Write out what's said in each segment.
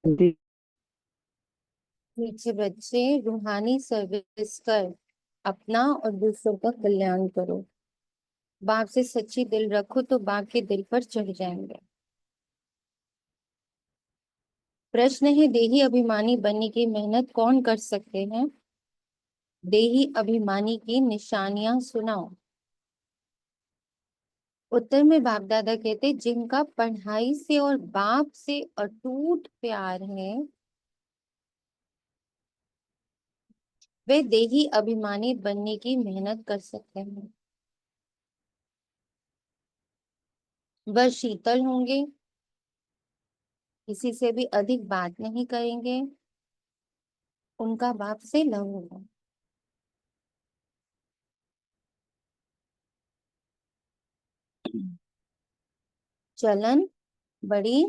जी। मीठे बच्चे, रूहानी सर्विस कर अपना और दूसरों का कल्याण करो। बाप से सच्ची दिल रखो तो बाप के दिल पर चढ़ जाएंगे। प्रश्न है, देही अभिमानी बनने की मेहनत कौन कर सकते हैं? देही अभिमानी की निशानियां सुनाओ। उत्तर में बाप दादा कहते, जिनका पढ़ाई से और बाप से अटूट प्यार है, वे देही अभिमानी बनने की मेहनत कर सकते हैं। वह शीतल होंगे, किसी से भी अधिक बात नहीं करेंगे, उनका बाप से लव होगा। चलन बड़ी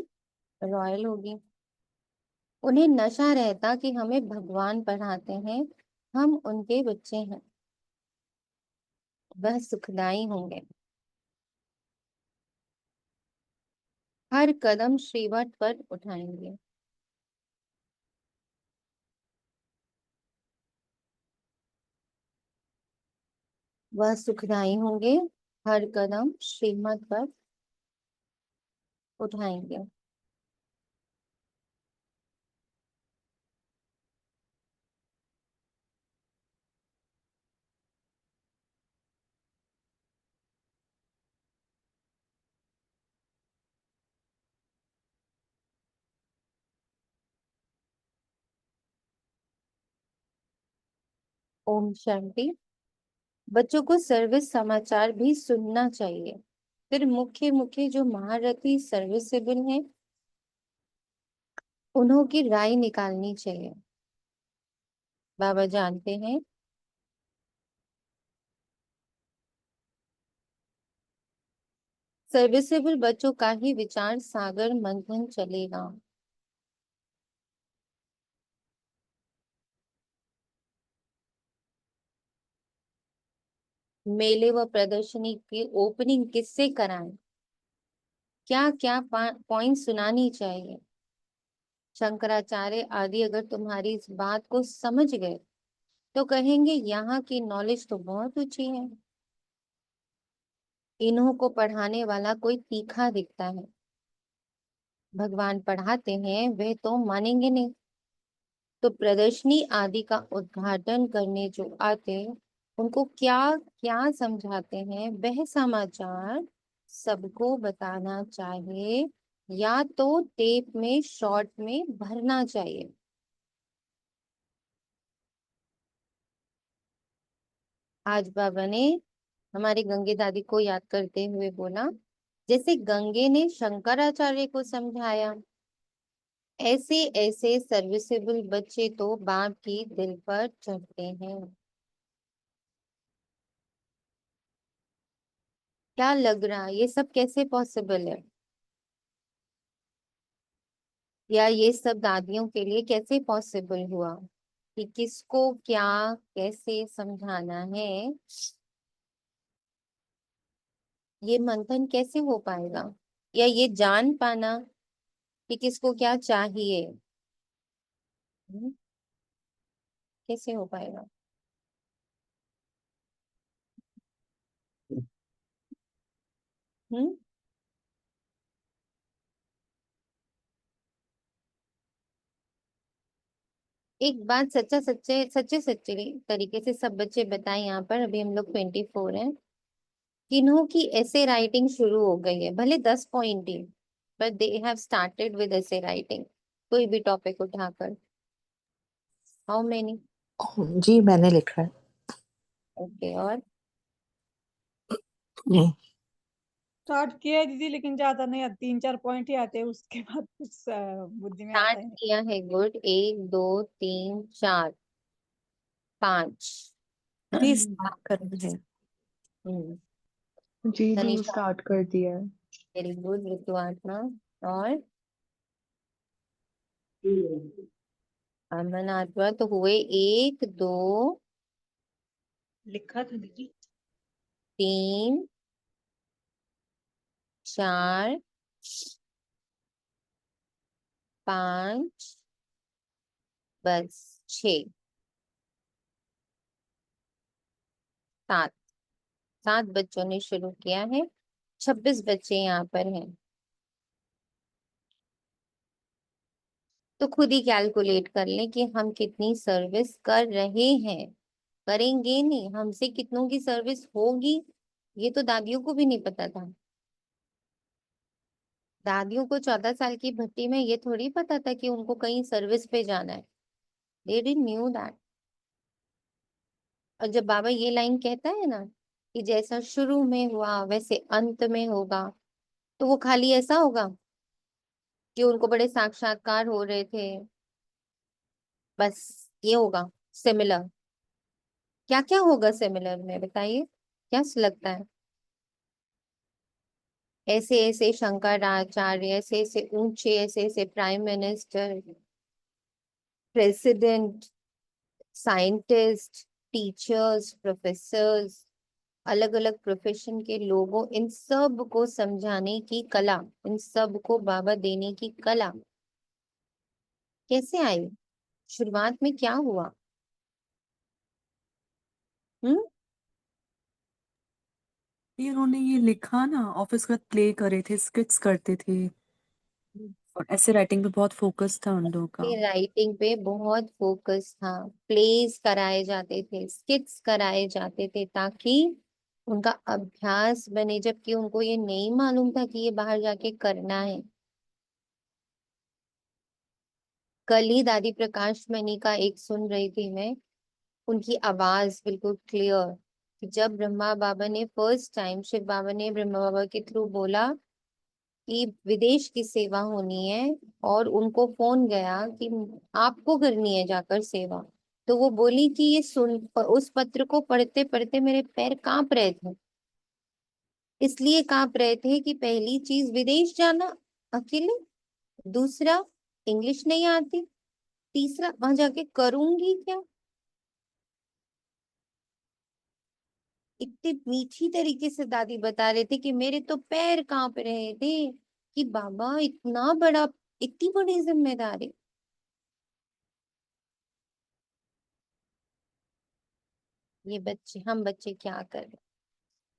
रॉयल होगी। उन्हें नशा रहता कि हमें भगवान पढ़ाते हैं, हम उनके बच्चे हैं। वह सुखदाई होंगे। हर कदम श्रीवट पर उठाएंगे। वह सुखदाई होंगे। हर कदम श्रीमत पर उठाएंगे। ओम शांति। बच्चों को सर्विस समाचार भी सुनना चाहिए। फिर मुख्य मुख्य जो महारथी सर्विसेबल हैं, उन्हों की राय निकालनी चाहिए। बाबा जानते हैं, सर्विसेबल बच्चों का ही विचार सागर मंथन चलेगा। मेले व प्रदर्शनी की ओपनिंग किससे कराएं? क्या क्या पॉइंट सुनानी चाहिए? शंकराचार्य आदि अगर तुम्हारी इस बात को समझ गए तो कहेंगे, यहाँ की नॉलेज तो बहुत ऊंची है। इन्हों को पढ़ाने वाला कोई तीखा दिखता है। भगवान पढ़ाते हैं, वे तो मानेंगे नहीं। तो प्रदर्शनी आदि का उद्घाटन करने जो आते, उनको क्या क्या समझाते हैं, वह समाचार सबको बताना चाहिए, या तो टेप में शॉर्ट में भरना चाहिए। आज बाबा ने हमारी गंगे दादी को याद करते हुए बोला, जैसे गंगे ने शंकराचार्य को समझाया, ऐसे ऐसे सर्विसेबल बच्चे तो बाप की दिल पर चढ़ते हैं। क्या लग रहा, ये सब कैसे पॉसिबल है? या ये सब दादियों के लिए कैसे पॉसिबल हुआ कि किसको क्या कैसे समझाना है? ये मंथन कैसे हो पाएगा? या ये जान पाना कि किसको क्या चाहिए? हम्म, कैसे हो पाएगा? हम्म। एक बात सच्चा सच्चे सच्चे सच्चे तरीके से सब बच्चे बताएं, यहाँ पर अभी हम लोग 24 हैं। किन्हों की ऐसे राइटिंग शुरू हो गई है, भले 10 point he, but they have started with ऐसे राइटिंग, कोई भी टॉपिक उठाकर। How many? जी मैंने लिखा है। ओके, और हम्म। स्टार्ट किया है दीदी, लेकिन ज्यादा नहीं आते, 3-4 पॉइंट ही आते हैं, उसके बाद कुछ बुद्धि में आता स्टार्ट ही नहीं। किया है, गुड। 1 2 3 4 5। जी स्टार्ट करना है। हम्म। जी जी तनिषा, स्टार्ट कर दिया है। Very good. ऋतु आत्मा, और अमन आत्मा, तो हुए 1 2 लिखा था दीदी। 3 4 5, बस 6, 7, 7 बच्चों ने शुरू किया है, 26 बच्चे यहाँ पर हैं। तो खुद ही कैलकुलेट कर लें कि हम कितनी सर्विस कर रहे हैं। करेंगे नहीं, हमसे कितनों की सर्विस होगी ये तो दादियों को भी नहीं पता था। दादियों को 14 साल की भट्टी में ये थोड़ी पता था कि उनको कहीं सर्विस पे जाना है। They didn't knew that. और जब बाबा ये लाइन कहता है ना कि जैसा शुरू में हुआ वैसे अंत में होगा, तो वो खाली ऐसा होगा कि उनको बड़े साक्षात्कार हो रहे थे, बस ये होगा सिमिलर? क्या क्या होगा सिमिलर में, बताइए क्या लगता है? ऐसे ऐसे शंकराचार्य, ऐसे ऐसे ऊंचे, ऐसे ऐसे prime minister, president, scientist, teachers, professors, अलग अलग प्रोफेशन के लोगों, इन सब को समझाने की कला, इन सब को बाबा देने की कला कैसे आई? शुरुआत में क्या हुआ? हम्म। ये उन्होंने ये लिखा ना, ऑफिस का प्ले करे थे, स्किट्स करते थे, और ऐसे राइटिंग पे बहुत फोकस था उन लोगों का। राइटिंग पे बहुत फोकस था, प्लेस कराए जाते थे, स्किट्स कराए जाते थे ताकि उनका अभ्यास बने, जबकि उनको ये नहीं मालूम था कि ये बाहर जाके करना है। कल ही दादी प्रकाश मणि का एक सुन रही थी मैं, उनकी आवाज बिल्कुल क्लियर, कि जब ब्रह्मा बाबा ने फर्स्ट टाइम, शिव बाबा ने ब्रह्मा बाबा के थ्रू बोला कि विदेश की सेवा होनी है, और उनको फोन गया कि आपको करनी है जाकर सेवा, तो वो बोली कि ये सुन, उस पत्र को पढ़ते पढ़ते मेरे पैर कांप रहे थे। इसलिए कांप रहे थे कि पहली चीज विदेश जाना अकेले, दूसरा इंग्लिश नहीं आती, तीसरा वहां जाके करूंगी क्या। इतनी मीठी तरीके से दादी बता रहे थे कि मेरे तो पैर कांप रहे थे कि बाबा इतना बड़ा, इतनी बड़ी जिम्मेदारी। ये बच्चे, हम बच्चे क्या कर रहे हैं?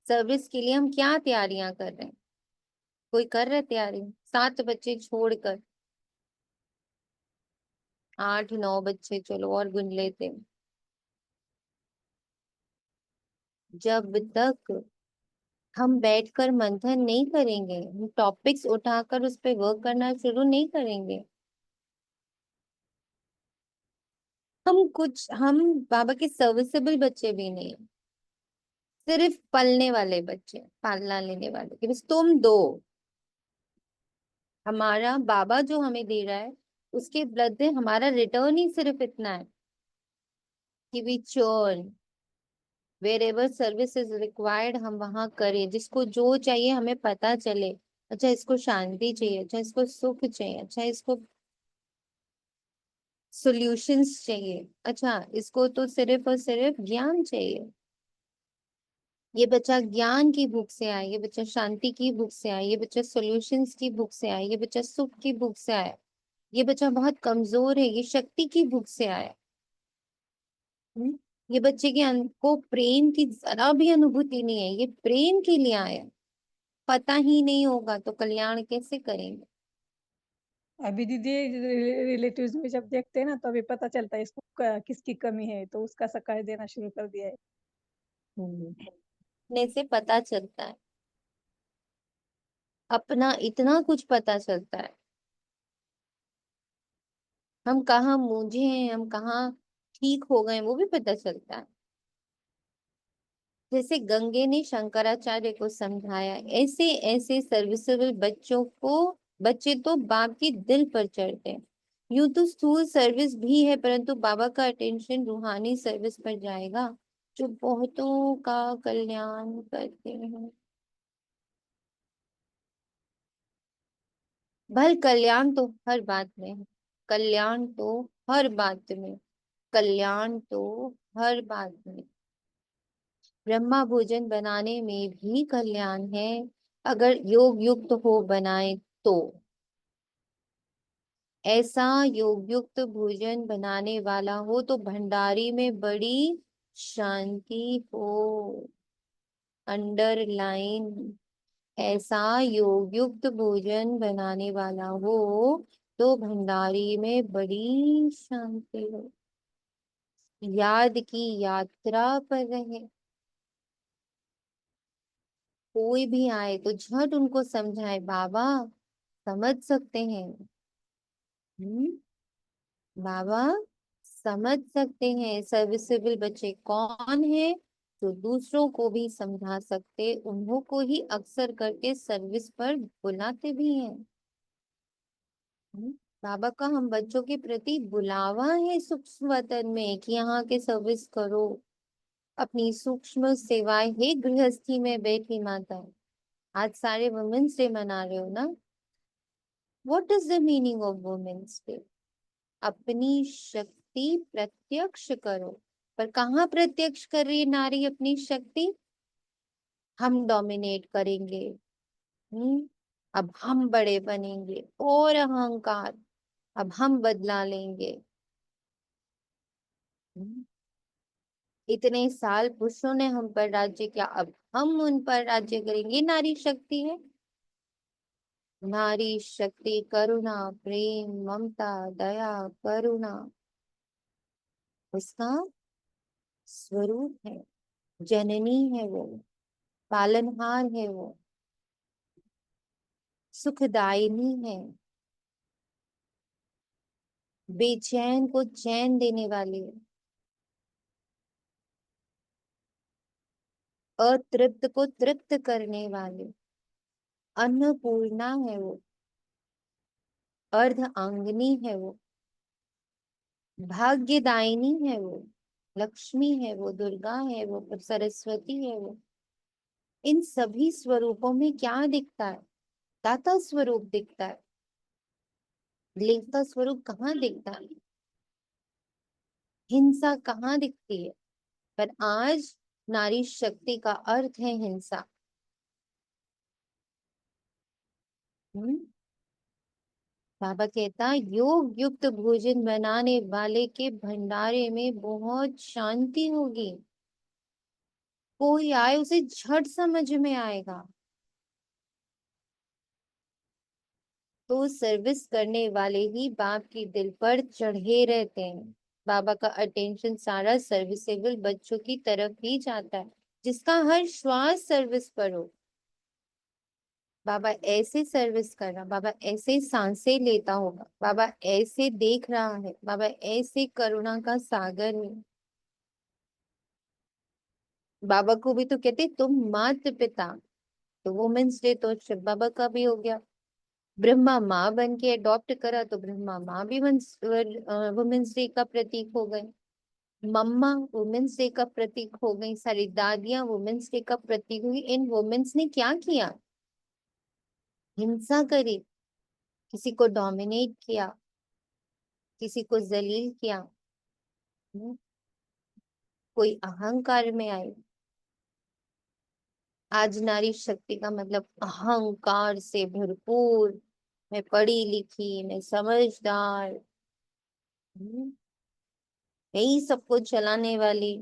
सर्विस के लिए हम क्या तैयारियां कर रहे हैं? कोई कर रहा है तैयारी? 7 बच्चे छोड़कर 8 9 बच्चे चलो और गुन लेते हैं। जब तक हम बैठकर मंथन नहीं करेंगे, हम टॉपिक्स उठाकर उस पर वर्क करना शुरू नहीं करेंगे, हम बाबा के सर्विसेबल बच्चे भी नहीं हैं। सिर्फ पलने वाले बच्चे, पालना लेने वाले, कि बस तुम दो। हमारा बाबा जो हमें दे रहा है उसके बदले हमारा रिटर्न ही सिर्फ इतना है कि we churn wherever service is required, हम वहां करें, जिसको जो चाहिए हमें पता चले। अच्छा इसको शांति चाहिए, अच्छा इसको सुख चाहिए, अच्छा इसको सॉल्यूशंस चाहिए, अच्छा इसको तो सिर्फ और सिर्फ ज्ञान चाहिए। ये बच्चा ज्ञान की भूख से आया, ये बच्चा शांति की भूख से आया, ये बच्चा सॉल्यूशंस की भूख से आया, ये बच्चा सुख की भूख से आया, ये बच्चा बहुत कमजोर है, ये शक्ति की भूख से आया। ये बच्चे के को प्रेम की जरा भी अनुभूति नहीं है, ये प्रेम के लिए आया। पता ही नहीं होगा तो कल्याण कैसे करेंगे? अभी दीदी रिलेटिव्स में जब देखते हैं ना तो अभी पता चलता है इसको किसकी कमी है, तो उसका सकाय देना शुरू कर दिया है। अपने से पता चलता है, अपना इतना कुछ पता चलता है, हम कहाँ मूझे हैं, हम कहाँ ठीक हो गए वो भी पता चलता है। जैसे गंगे ने शंकराचार्य को समझाया, ऐसे ऐसे सर्विसेबल बच्चों को, बच्चे तो बाप के दिल पर चढ़ते हैं। यूं तो स्थूल सर्विस भी है, परंतु बाबा का अटेंशन रूहानी सर्विस पर जाएगा, जो बहुतों का कल्याण करते हैं। भल कल्याण तो हर बात में है, कल्याण तो हर बात में, कल्याण तो हर बात में। ब्रह्मा भोजन बनाने में भी कल्याण है, अगर योग युक्त हो बनाए तो। ऐसा योग युक्त भोजन बनाने वाला हो तो भंडारी में बड़ी शांति हो। अंडरलाइन, ऐसा योग युक्त भोजन बनाने वाला हो तो भंडारी में बड़ी शांति हो। याद की यात्रा पर रहे। कोई भी आए तो झट उनको समझाए, बाबा समझ सकते हैं। बाबा समझ सकते हैं। सर्विसेबल बच्चे कौन है? जो दूसरों को भी समझा सकते, उन्हों को ही अक्सर करके सर्विस पर बुलाते भी हैं। हम्म, बाबा का हम बच्चों के प्रति बुलावा है सूक्ष्म वतन में कि यहाँ के सर्विस करो। अपनी सूक्ष्म सेवाएं है गृहस्थी में बैठी माता। आज सारे वुमेन्स डे मना रहे हो ना? What is the meaning of women's day? अपनी शक्ति प्रत्यक्ष करो। पर कहाँ प्रत्यक्ष कर रही है नारी अपनी शक्ति? हम डोमिनेट करेंगे। अब हम बड़े बनेंगे और अहंकार। अब हम बदला लेंगे। हम्म, इतने साल पुरुषों ने हम पर राज्य किया, अब हम उन पर राज्य करेंगे। नारी शक्ति है। नारी शक्ति करुणा, प्रेम, ममता, दया, करुणा उसका स्वरूप है। जननी है वो, पालनहार है वो, सुखदायिनी है, बेचैन को चैन देने वाली है, अतृप्त को तृप्त करने वाली अन्नपूर्णा है वो, अर्धांगिनी है वो, भाग्यदायिनी है वो, लक्ष्मी है वो, दुर्गा है वो, सरस्वती है वो। इन सभी स्वरूपों में क्या दिखता है? दाता स्वरूप दिखता है। लेवता स्वरूप कहाँ दिखता है? हिंसा कहाँ दिखती है? पर आज नारी शक्ति का अर्थ है हिंसा। हम्म बाबा कहता योग युक्त भोजन बनाने वाले के भंडारे में बहुत शांति होगी। कोई आए उसे झट समझ में आएगा। तो सर्विस करने वाले ही बाप की दिल पर चढ़े रहते हैं। बाबा का अटेंशन सारा सर्विसेबल बच्चों की तरफ ही जाता है, जिसका हर श्वास सर्विस पर हो। बाबा ऐसे सर्विस कर रहा, बाबा ऐसे सांसें लेता होगा, बाबा ऐसे देख रहा है, बाबा ऐसे करुणा का सागर है। बाबा को भी तो कहते तुम माता पिता। तो वुमेन्स डे तो शिव बाबा का भी हो गया। ब्रह्मा माँ बन के अडॉप्ट करा तो ब्रह्मा माँ भी वुमेन्स डे का प्रतीक हो गए। मम्मा वुमेन्स डे का प्रतीक हो गई। सारी दादियां वुमेन्स डे का प्रतीक हुई। इन वुमेन्स ने क्या किया? हिंसा करी, किसी को डोमिनेट किया, किसी को जलील किया। हम्म, कोई अहंकार में आई। आज नारी शक्ति का मतलब अहंकार से भरपूर। मैं पढ़ी लिखी, मैं समझदार, हम्म, यही सबको चलाने वाली।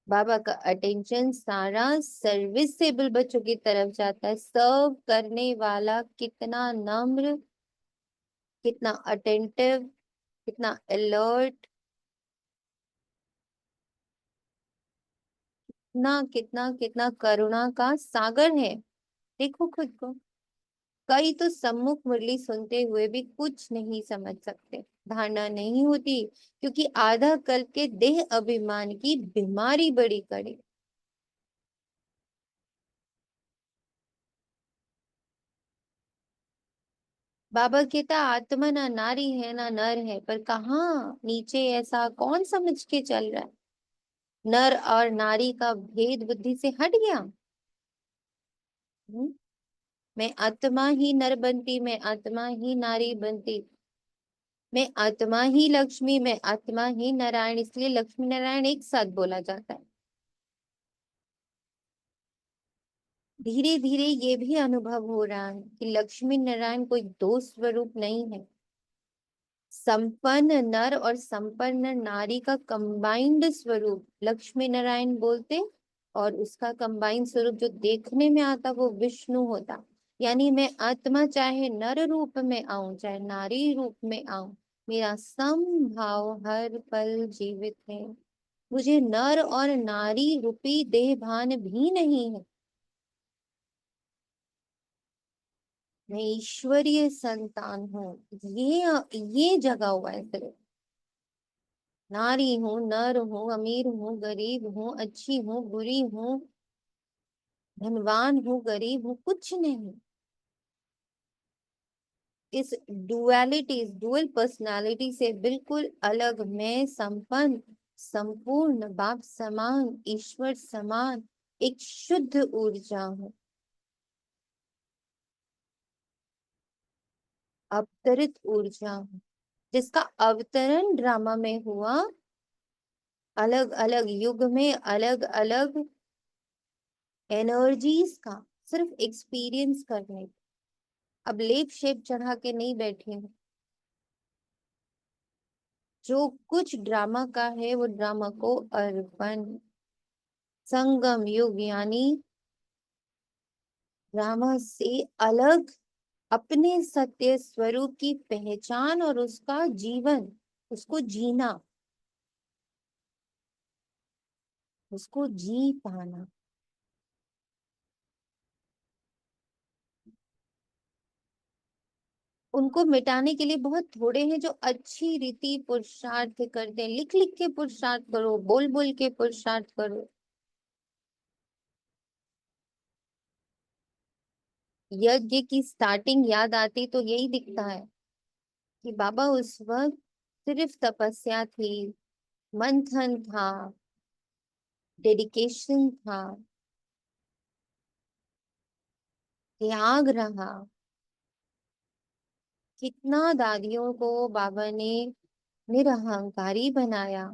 बाबा का अटेंशन सारा सर्विसेबल बच्चों की तरफ जाता है। सर्व करने वाला कितना नम्र, कितना अटेंटिव, कितना अलर्ट, कितना कितना कितना करुणा का सागर है। देखो खुद को। कई तो सम्मुख मुरली सुनते हुए भी कुछ नहीं समझ सकते, धारणा नहीं होती, क्योंकि आधा कल्प के देह अभिमान की बीमारी बड़ी कड़ी। बाबा कहता आत्मा ना नारी है ना नर है, पर कहाँ नीचे ऐसा कौन समझ के चल रहा है? नर और नारी का भेद बुद्धि से हट गया। हम्म? मैं आत्मा ही नर बनती, मैं आत्मा ही नारी बनती, मैं आत्मा ही लक्ष्मी, मैं आत्मा ही नारायण। इसलिए लक्ष्मी नारायण एक साथ बोला जाता है। धीरे धीरे ये भी अनुभव हो रहा है कि लक्ष्मी नारायण कोई दो स्वरूप नहीं है। संपन्न नर और संपन्न नारी का कंबाइंड स्वरूप लक्ष्मी नारायण बोलते, और उसका कंबाइंड स्वरूप जो देखने में आता वो विष्णु होता। यानी मैं आत्मा चाहे नर रूप में आऊं चाहे नारी रूप में आऊं, मेरा समभाव हर पल जीवित है। मुझे नर और नारी रूपी देह भान भी नहीं है। मैं ईश्वरीय संतान हूँ, ये जगा हुआ है सिर्फ। नारी हूँ, नर हूँ, अमीर हूँ, गरीब हूँ, अच्छी हूँ, बुरी हूँ, धनवान हूँ, गरीब हूँ, कुछ नहीं। इस डुअलिटी, इस डुअल पर्सनालिटी से बिल्कुल अलग मैं संपन्न, संपूर्ण, बाप समान, ईश्वर समान एक शुद्ध ऊर्जा हूँ। अवतरित ऊर्जा हूँ जिसका अवतरण ड्रामा में हुआ, अलग अलग युग में अलग अलग एनर्जीज का सिर्फ एक्सपीरियंस करने। अब लेप शेप चढ़ा के नहीं बैठी हूँ। जो कुछ ड्रामा का है वो ड्रामा को अर्पण। संगम युग यानी ड्रामा से अलग अपने सत्य स्वरूप की पहचान और उसका जीवन, उसको जीना, उसको जी पाना। उनको मिटाने के लिए बहुत थोड़े हैं जो अच्छी रीति पुरुषार्थ करते हैं। लिख लिख के पुरुषार्थ करो, बोल बोल के पुरुषार्थ करो। यज्ञ की स्टार्टिंग याद आती तो यही दिखता है कि बाबा उस वक्त सिर्फ तपस्या थी, मंथन था, डेडिकेशन था, त्याग रहा। कितना दादियों को बाबा ने निरहंकारी बनाया,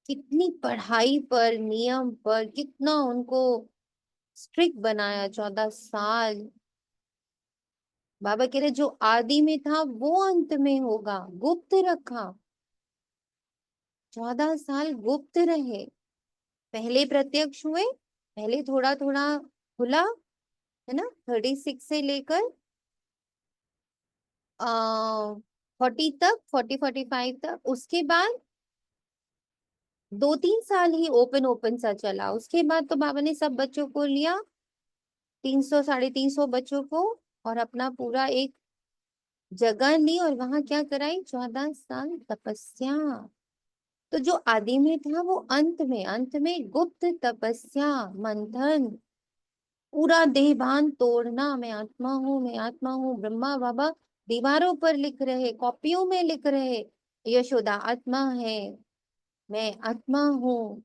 कितनी पढ़ाई पर, नियम पर कितना उनको स्ट्रिक्ट बनाया। 14 साल बाबा कह रहे जो आदि में था वो अंत में होगा, गुप्त रखा। 14 साल गुप्त रहे, पहले प्रत्यक्ष हुए, पहले थोड़ा थोड़ा खुला, है ना, 36 से लेकर 40 तक, 45 तक। उसके बाद 2-3 साल ही ओपन ओपन सा चला। उसके बाद तो बाबा ने सब बच्चों को लिया, 300 350 बच्चों को, और अपना पूरा एक जगह ली और वहां क्या कराई, 14 साल तपस्या। तो जो आदि में था वो अंत में गुप्त तपस्या, मंथन, पूरा देहभान तोड़ना। मैं आत्मा हूँ, मैं आत्मा हूँ। ब्रह्मा बाबा दीवारों पर लिख रहे, कॉपियों में लिख रहे, यशोदा आत्मा है, मैं आत्मा हूँ,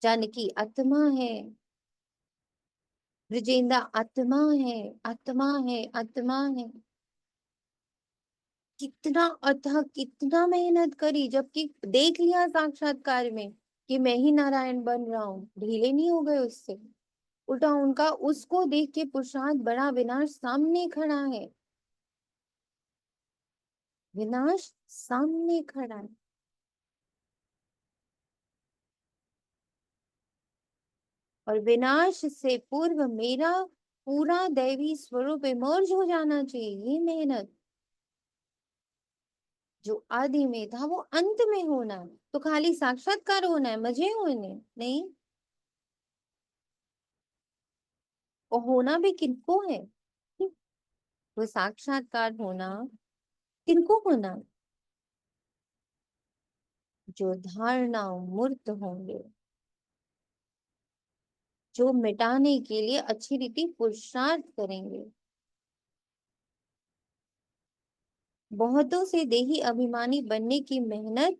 जानकी आत्मा है, ब्रजेंद्र आत्मा है, आत्मा है, आत्मा है। कितना अथक, कितना मेहनत करी, जबकि देख लिया साक्षात्कार में कि मैं ही नारायण बन रहा हूँ, ढीले नहीं हो गए उससे। उल्टा उनका उसको देख के पुरुषार्थ बड़ा, विनाश सामने खड़ा है, विनाश सामने खड़ा है। और विनाश से पूर्व मेरा पूरा दैवी स्वरूप इमर्ज हो जाना चाहिए। ये मेहनत, जो आदि में था वो अंत में होना है। तो खाली साक्षात्कार होना है, मजे होने नहीं। और होना भी किनको है, वो साक्षात्कार होना किनको होना, जो धारणा मूर्त होंगे, जो मिटाने के लिए अच्छी रीति पुरुषार्थ करेंगे। बहुतों से देही अभिमानी बनने की मेहनत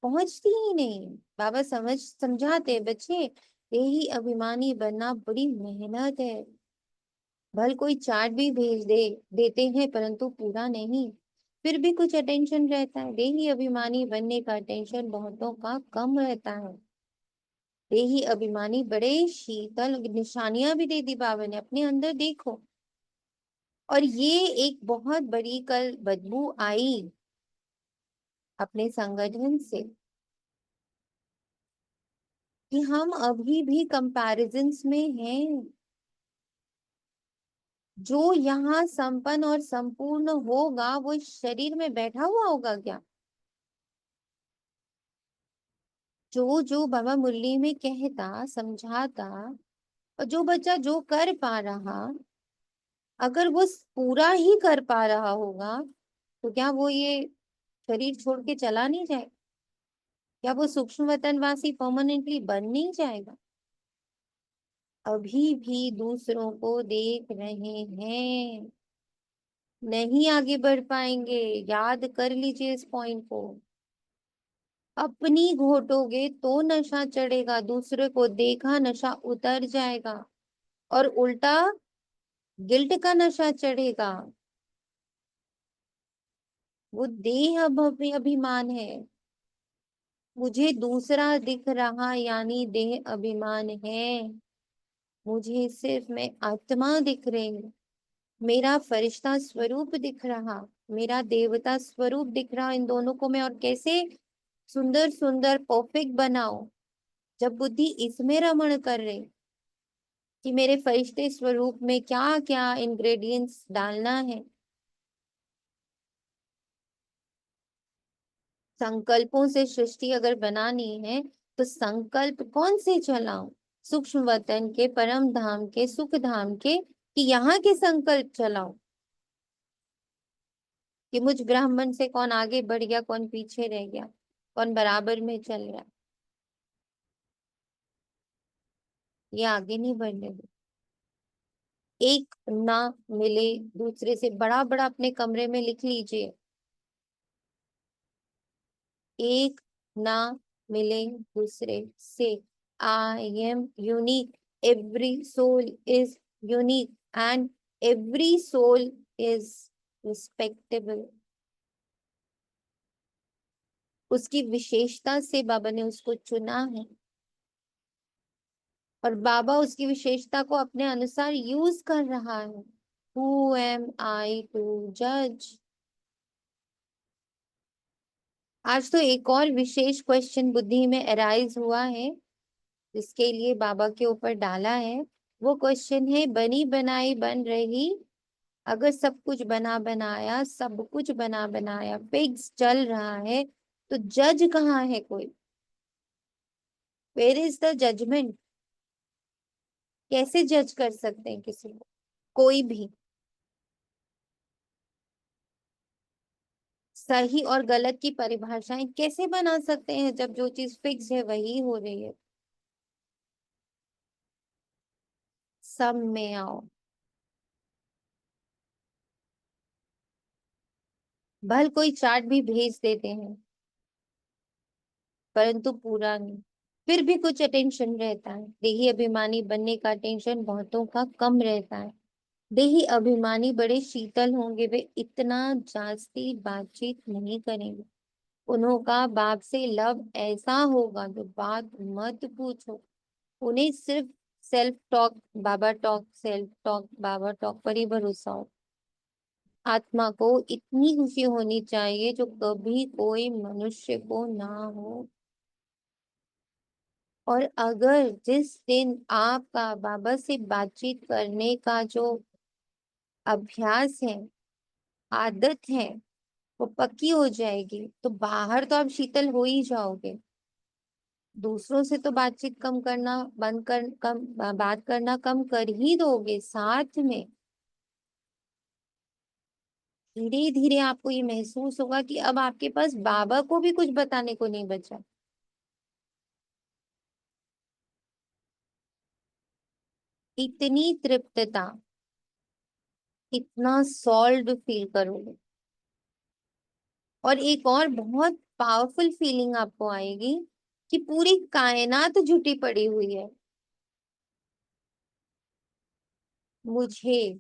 पहुंचती ही नहीं। बाबा समझाते, बच्चे देही अभिमानी बनना बड़ी मेहनत है। भल कोई चार्ट भी भेज देते हैं परंतु पूरा नहीं, फिर भी कुछ अटेंशन रहता है। देही अभिमानी बनने का अटेंशन बहुतों का कम रहता है। देही अभिमानी बड़े शीतल, निशानियां भी दे दी बाबा ने, अपने अंदर देखो। और ये एक बहुत बड़ी कल बदबू आई अपने संगठन से कि हम अभी भी कंपैरिजन्स में हैं। जो यहाँ संपन्न और संपूर्ण होगा वो इस शरीर में बैठा हुआ होगा क्या? जो जो बाबा मुरली में कहता समझाता, और जो बच्चा जो कर पा रहा, अगर वो पूरा ही कर पा रहा होगा तो क्या वो ये शरीर छोड़ के चला नहीं जाए? क्या वो सूक्ष्म वतनवासी परमानेंटली बन नहीं जाएगा? अभी भी दूसरों को देख रहे हैं, नहीं आगे बढ़ पाएंगे। याद कर लीजिए इस पॉइंट को। अपनी घोटोगे तो नशा चढ़ेगा, दूसरे को देखा नशा उतर जाएगा, और उल्टा गिल्ट का नशा चढ़ेगा। वो देह अभिमान है। मुझे दूसरा दिख रहा यानी देह अभिमान है। मुझे सिर्फ मैं आत्मा दिख रही हूँ, मेरा फरिश्ता स्वरूप दिख रहा, मेरा देवता स्वरूप दिख रहा। इन दोनों को मैं और कैसे सुंदर सुंदर परफेक्ट बनाओ, जब बुद्धि इसमें रमण कर रही कि मेरे फरिश्ते स्वरूप में क्या क्या इंग्रेडिएंट्स डालना है। संकल्पों से सृष्टि अगर बनानी है तो संकल्प कौन से चलाऊं? सूक्ष्म वतन के, परम धाम के, सुख धाम के, कि यहाँ के संकल्प चलाऊं? कि मुझ ब्राह्मण से कौन आगे बढ़ गया, कौन पीछे रह गया, कौन बराबर में चल रहा है, ये आगे नहीं बढ़ने दो। एक ना मिले दूसरे से, बड़ा बड़ा अपने कमरे में लिख लीजिए, एक ना मिले दूसरे से। I am unique, every soul is unique, and every soul is respectable. उसकी विशेषता से बाबा ने उसको चुना है, और बाबा उसकी विशेषता को अपने अनुसार यूज कर रहा है। हु एम आई टू जज? आज तो एक और विशेष क्वेश्चन बुद्धि में अराइज हुआ है, जिसके लिए बाबा के ऊपर डाला है। वो क्वेश्चन है, बनी बनाई बन रही, अगर सब कुछ बना बनाया, सब कुछ बना बनाया फिक्स चल रहा है, तो जज कहाँ है कोई? Where is the judgement? कैसे जज कर सकते हैं किसी को? कोई भी सही और गलत की परिभाषाएं कैसे बना सकते हैं जब जो चीज फिक्स है वही हो रही है? सब में आओ। भल कोई चार्ट भी भेज देते हैं, परंतु पूरा नहीं। फिर भी कुछ अटेंशन रहता है। देही अभिमानी बनने का टेंशन बहुतों का कम रहता है। देही अभिमानी बड़े शीतल होंगे, वे इतना जास्ती बातचीत नहीं करेंगे। उन्होंने बाप से लव ऐसा होगा तो बात मत पूछो। उन्हें सिर्फ सेल्फ टॉक, बाबा टॉक, सेल्फ टॉक, बाबा टॉक पर ही भरोसा हो। आत्मा को इतनी खुशी होनी चाहिए जो कभी कोई मनुष्य को ना हो। और अगर जिस दिन आपका बाबा से बातचीत करने का जो अभ्यास है, आदत है, वो पक्की हो जाएगी, तो बाहर तो आप शीतल हो ही जाओगे। दूसरों से तो बातचीत कम करना बंद कर, कम बात करना कम कर ही दोगे। साथ में धीरे धीरे आपको ये महसूस होगा कि अब आपके पास बाबा को भी कुछ बताने को नहीं बचा। इतनी तृप्तता, इतना सॉल्व फील करोगे। और एक और बहुत पावरफुल फीलिंग आपको आएगी कि पूरी कायनात झुटी पड़ी हुई है मुझे,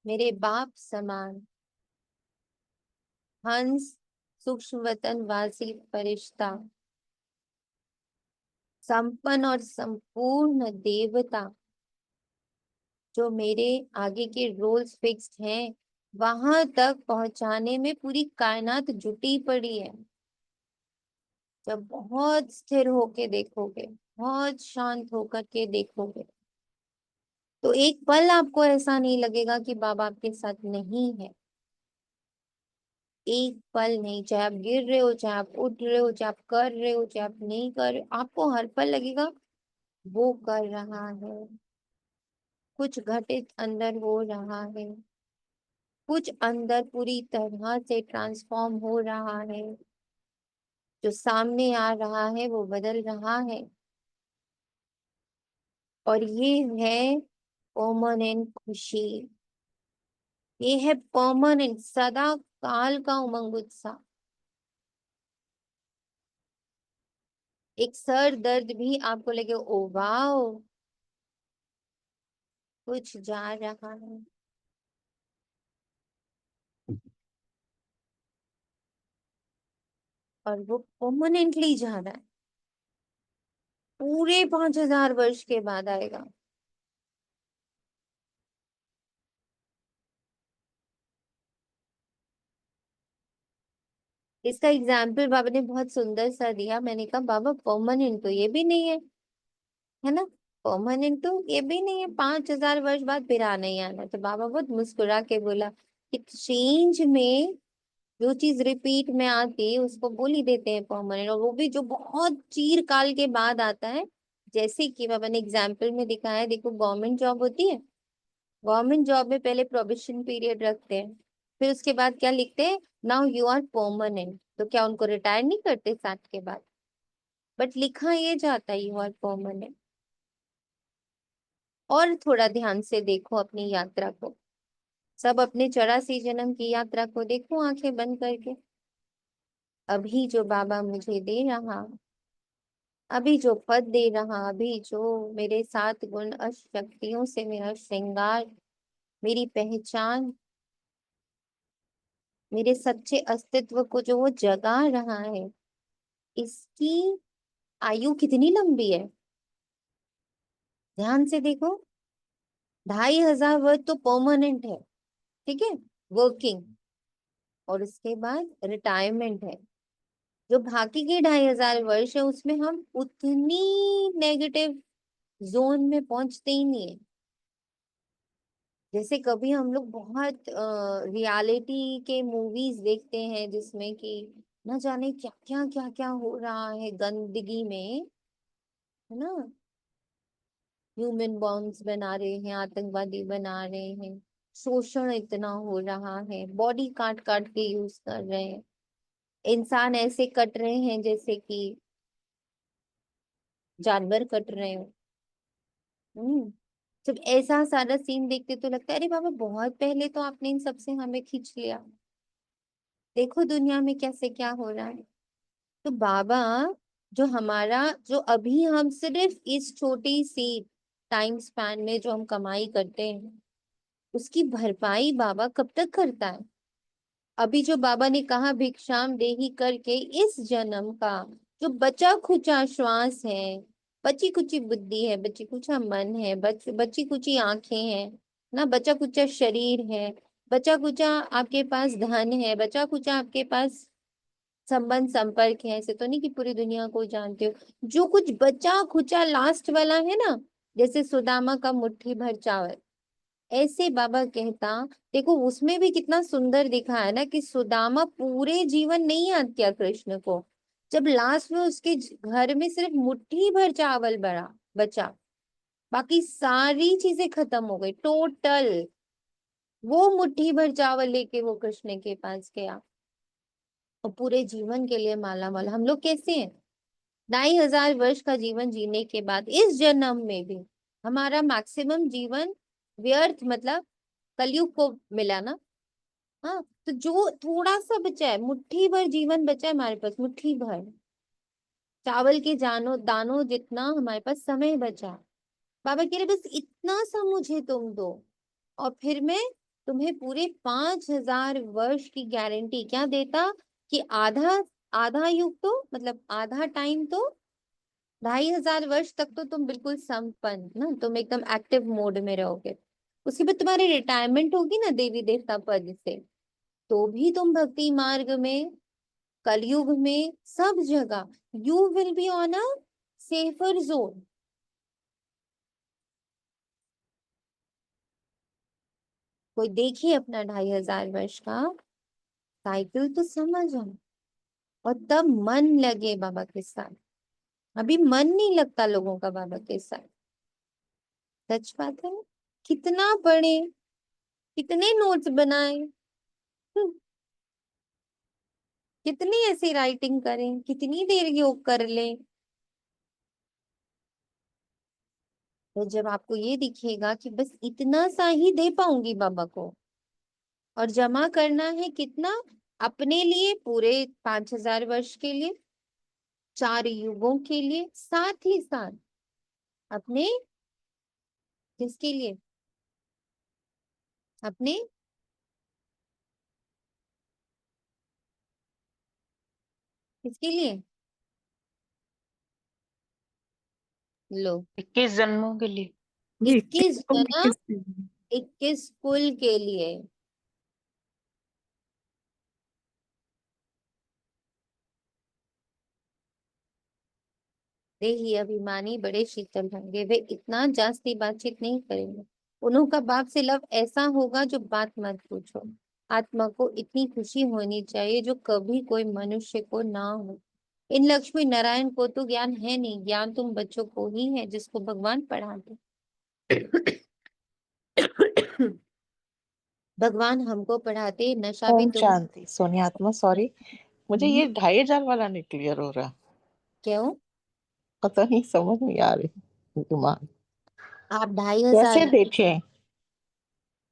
मेरे बाप समान हंस, सूक्ष्म वतन वासी फरिश्ता संपन्न और संपूर्ण देवता जो मेरे आगे के रोल्स फिक्स्ड हैं वहां तक पहुंचाने में पूरी कायनात जुटी पड़ी है। जब बहुत स्थिर होके देखोगे, बहुत शांत होकर के देखोगे, तो एक पल आपको ऐसा नहीं लगेगा कि बाबा आपके साथ नहीं है। एक पल नहीं, चाहे आप गिर रहे हो, चाहे आप उठ रहे हो, चाहे आप कर रहे हो, चाहे आप नहीं कर रहे हो, आपको हर पल लगेगा वो कर रहा है। कुछ घटित अंदर हो रहा है, कुछ अंदर पूरी तरह से ट्रांसफॉर्म हो रहा है। जो सामने आ रहा है वो बदल रहा है। और ये है परमानेंट खुशी, ये है परमानेंट सदा काल का उमंग उत्साह। एक सर दर्द भी आपको लगे ओ वाओ कुछ जा रहा है। और वो परमानेंटली जा रहा है, पूरे 5000 वर्ष के बाद आएगा। इसका एग्जाम्पल बाबा ने बहुत सुंदर सा दिया। मैंने कहा बाबा परमानेंट तो ये भी नहीं है ना, परमानेंट तो ये भी नहीं है, 5000 वर्ष बाद फिर आना ही आना। तो बाबा बहुत मुस्कुरा के बोला कि चेंज में जो चीज रिपीट में आती है उसको बोल ही देते हैं परमानेंट, और वो भी जो बहुत चीरकाल के बाद आता है। जैसे कि बाबा ने एग्जाम्पल में दिखाया है, देखो गवर्नमेंट जॉब होती है, गवर्नमेंट जॉब में पहले प्रोबेशन पीरियड रखते हैं, फिर उसके बाद क्या लिखते हैं, नाउ यू आर परमानेंट। तो क्या उनको रिटायर नहीं करते 60 के बाद? बट लिखा ये जाता है यू आर परमानेंट। और थोड़ा ध्यान से देखो अपनी यात्रा को, सब अपने 84 जन्म की यात्रा को देखो आंखें बंद करके। अभी जो बाबा मुझे दे रहा, अभी जो पद दे रहा, अभी जो मेरे 7 गुण अष्टशक्तियों से मेरा श्रृंगार, मेरी पहचान, मेरे सच्चे अस्तित्व को जो वो जगा रहा है, इसकी आयु कितनी लंबी है, ध्यान से देखो। 2500 वर्ष तो परमानेंट है, ठीक है, वर्किंग, और उसके बाद रिटायरमेंट है। जो बाकी के 2500 वर्ष है उसमें हम उतनी नेगेटिव जोन में पहुंचते ही नहीं है। जैसे कभी हम लोग बहुत रियलिटी के मूवीज देखते हैं जिसमें कि न जाने क्या क्या हो रहा है गंदगी में, है ना, ह्यूमन बॉम्ब्स बना रहे हैं, आतंकवादी बना रहे हैं, शोषण इतना हो रहा है, बॉडी काट काट के यूज कर रहे हैं, इंसान ऐसे कट रहे हैं जैसे कि जानवर कट रहे हो। हम्म। जब ऐसा सारा सीन देखते तो लगता है अरे बाबा बहुत पहले तो आपने इन सब से हमें खींच लिया, देखो दुनिया में कैसे क्या हो रहा है। तो बाबा जो हमारा, जो अभी हम सिर्फ इस छोटी सी टाइम स्पैन में जो हम कमाई करते हैं उसकी भरपाई बाबा कब तक करता है। अभी जो बाबा ने कहा भिक्षाम देही करके, इस जन्म का जो बचा खुचा श्वास है, बची कुची बुद्धि है, बची कुचा मन है, बची कुची आंखें हैं ना, बचा कुचा शरीर है, बचा कुचा आपके पास धन है, बचा कुचा आपके पास संबंध संपर्क है, ऐसे तो नहीं कि पूरी दुनिया को जानते हो, जो कुछ बचा खुचा लास्ट वाला है ना, जैसे सुदामा का मुट्ठी भर चावल, ऐसे बाबा कहता। देखो उसमें भी कितना सुंदर दिखा है ना कि सुदामा पूरे जीवन नहीं याद किया कृष्ण को, जब लास्ट में उसके घर में सिर्फ मुट्ठी भर चावल बड़ा बचा, बाकी सारी चीजें खत्म हो गई टोटल, वो मुट्ठी भर चावल लेके वो कृष्ण के पास गया और पूरे जीवन के लिए माला माल। हम लोग कैसे हैं, 2500 वर्ष का जीवन जीने के बाद इस जन्म में भी हमारा मैक्सिमम जीवन व्यर्थ, मतलब कलयुग को मिला ना। हाँ, तो जो थोड़ा सा बचा है, मुट्ठी भर जीवन बचा है हमारे पास, मुट्ठी भर चावल के दानों जितना हमारे पास समय बचा है। बाबा कह रहे बस इतना सा मुझे तुम दो, और फिर मैं तुम्हें पूरे 5000 वर्ष की गारंटी क्या देता कि आधा आधा युग तो, मतलब आधा टाइम तो 2,500 वर्ष तक तो तुम बिल्कुल संपन्न ना, तुम एकदम एक्टिव मोड में रहोगे। उसके बाद तुम्हारी रिटायरमेंट होगी ना देवी देवता पद से, तो भी तुम भक्ति मार्ग में, कलयुग में, सब जगह you will be on a safer zone. कोई देखिए अपना 2,500 वर्ष का साइकिल तो समझ आए, और तब मन लगे बाबा के साथ। अभी मन नहीं लगता लोगों का बाबा के साथ। सच बात है। कितना पढ़े, कितने नोट्स बनाए, कितनी ऐसी राइटिंग करें, कितनी देर योग कर लें, तो जब आपको ये दिखेगा कि बस इतना सा ही दे पाऊंगी बाबा को, और जमा करना है कितना, अपने लिए पूरे 5,000 वर्ष के लिए, 4 युगों के लिए, साथ ही साथ अपने, किसके लिए, अपने, किसके लिए, लो, 21 जन्मों के लिए। ये 21 तुम जन्म, 21 कुल के लिए। देही अभिमानी बड़े शीतल होंगे, वे इतना जास्ती बातचीत नहीं करेंगे। उन्हों का बाप से लव ऐसा होगा जो बात मत पूछो। आत्मा को इतनी खुशी होनी चाहिए जो कभी कोई मनुष्य को ना हो। इन लक्ष्मी नारायण को तो ज्ञान है नहीं, ज्ञान तुम बच्चों को ही है जिसको भगवान पढ़ाते। भगवान हमको पढ़ाते, नशा भी ओम तुम। शांति। सोनिया आत्मा, सॉरी, मुझे ये 2,500 वाला नहीं क्लियर हो रहा। क्यों? पता नहीं, समझ नहीं आ रही दिमाग। आप 2,500, कैसे देखें?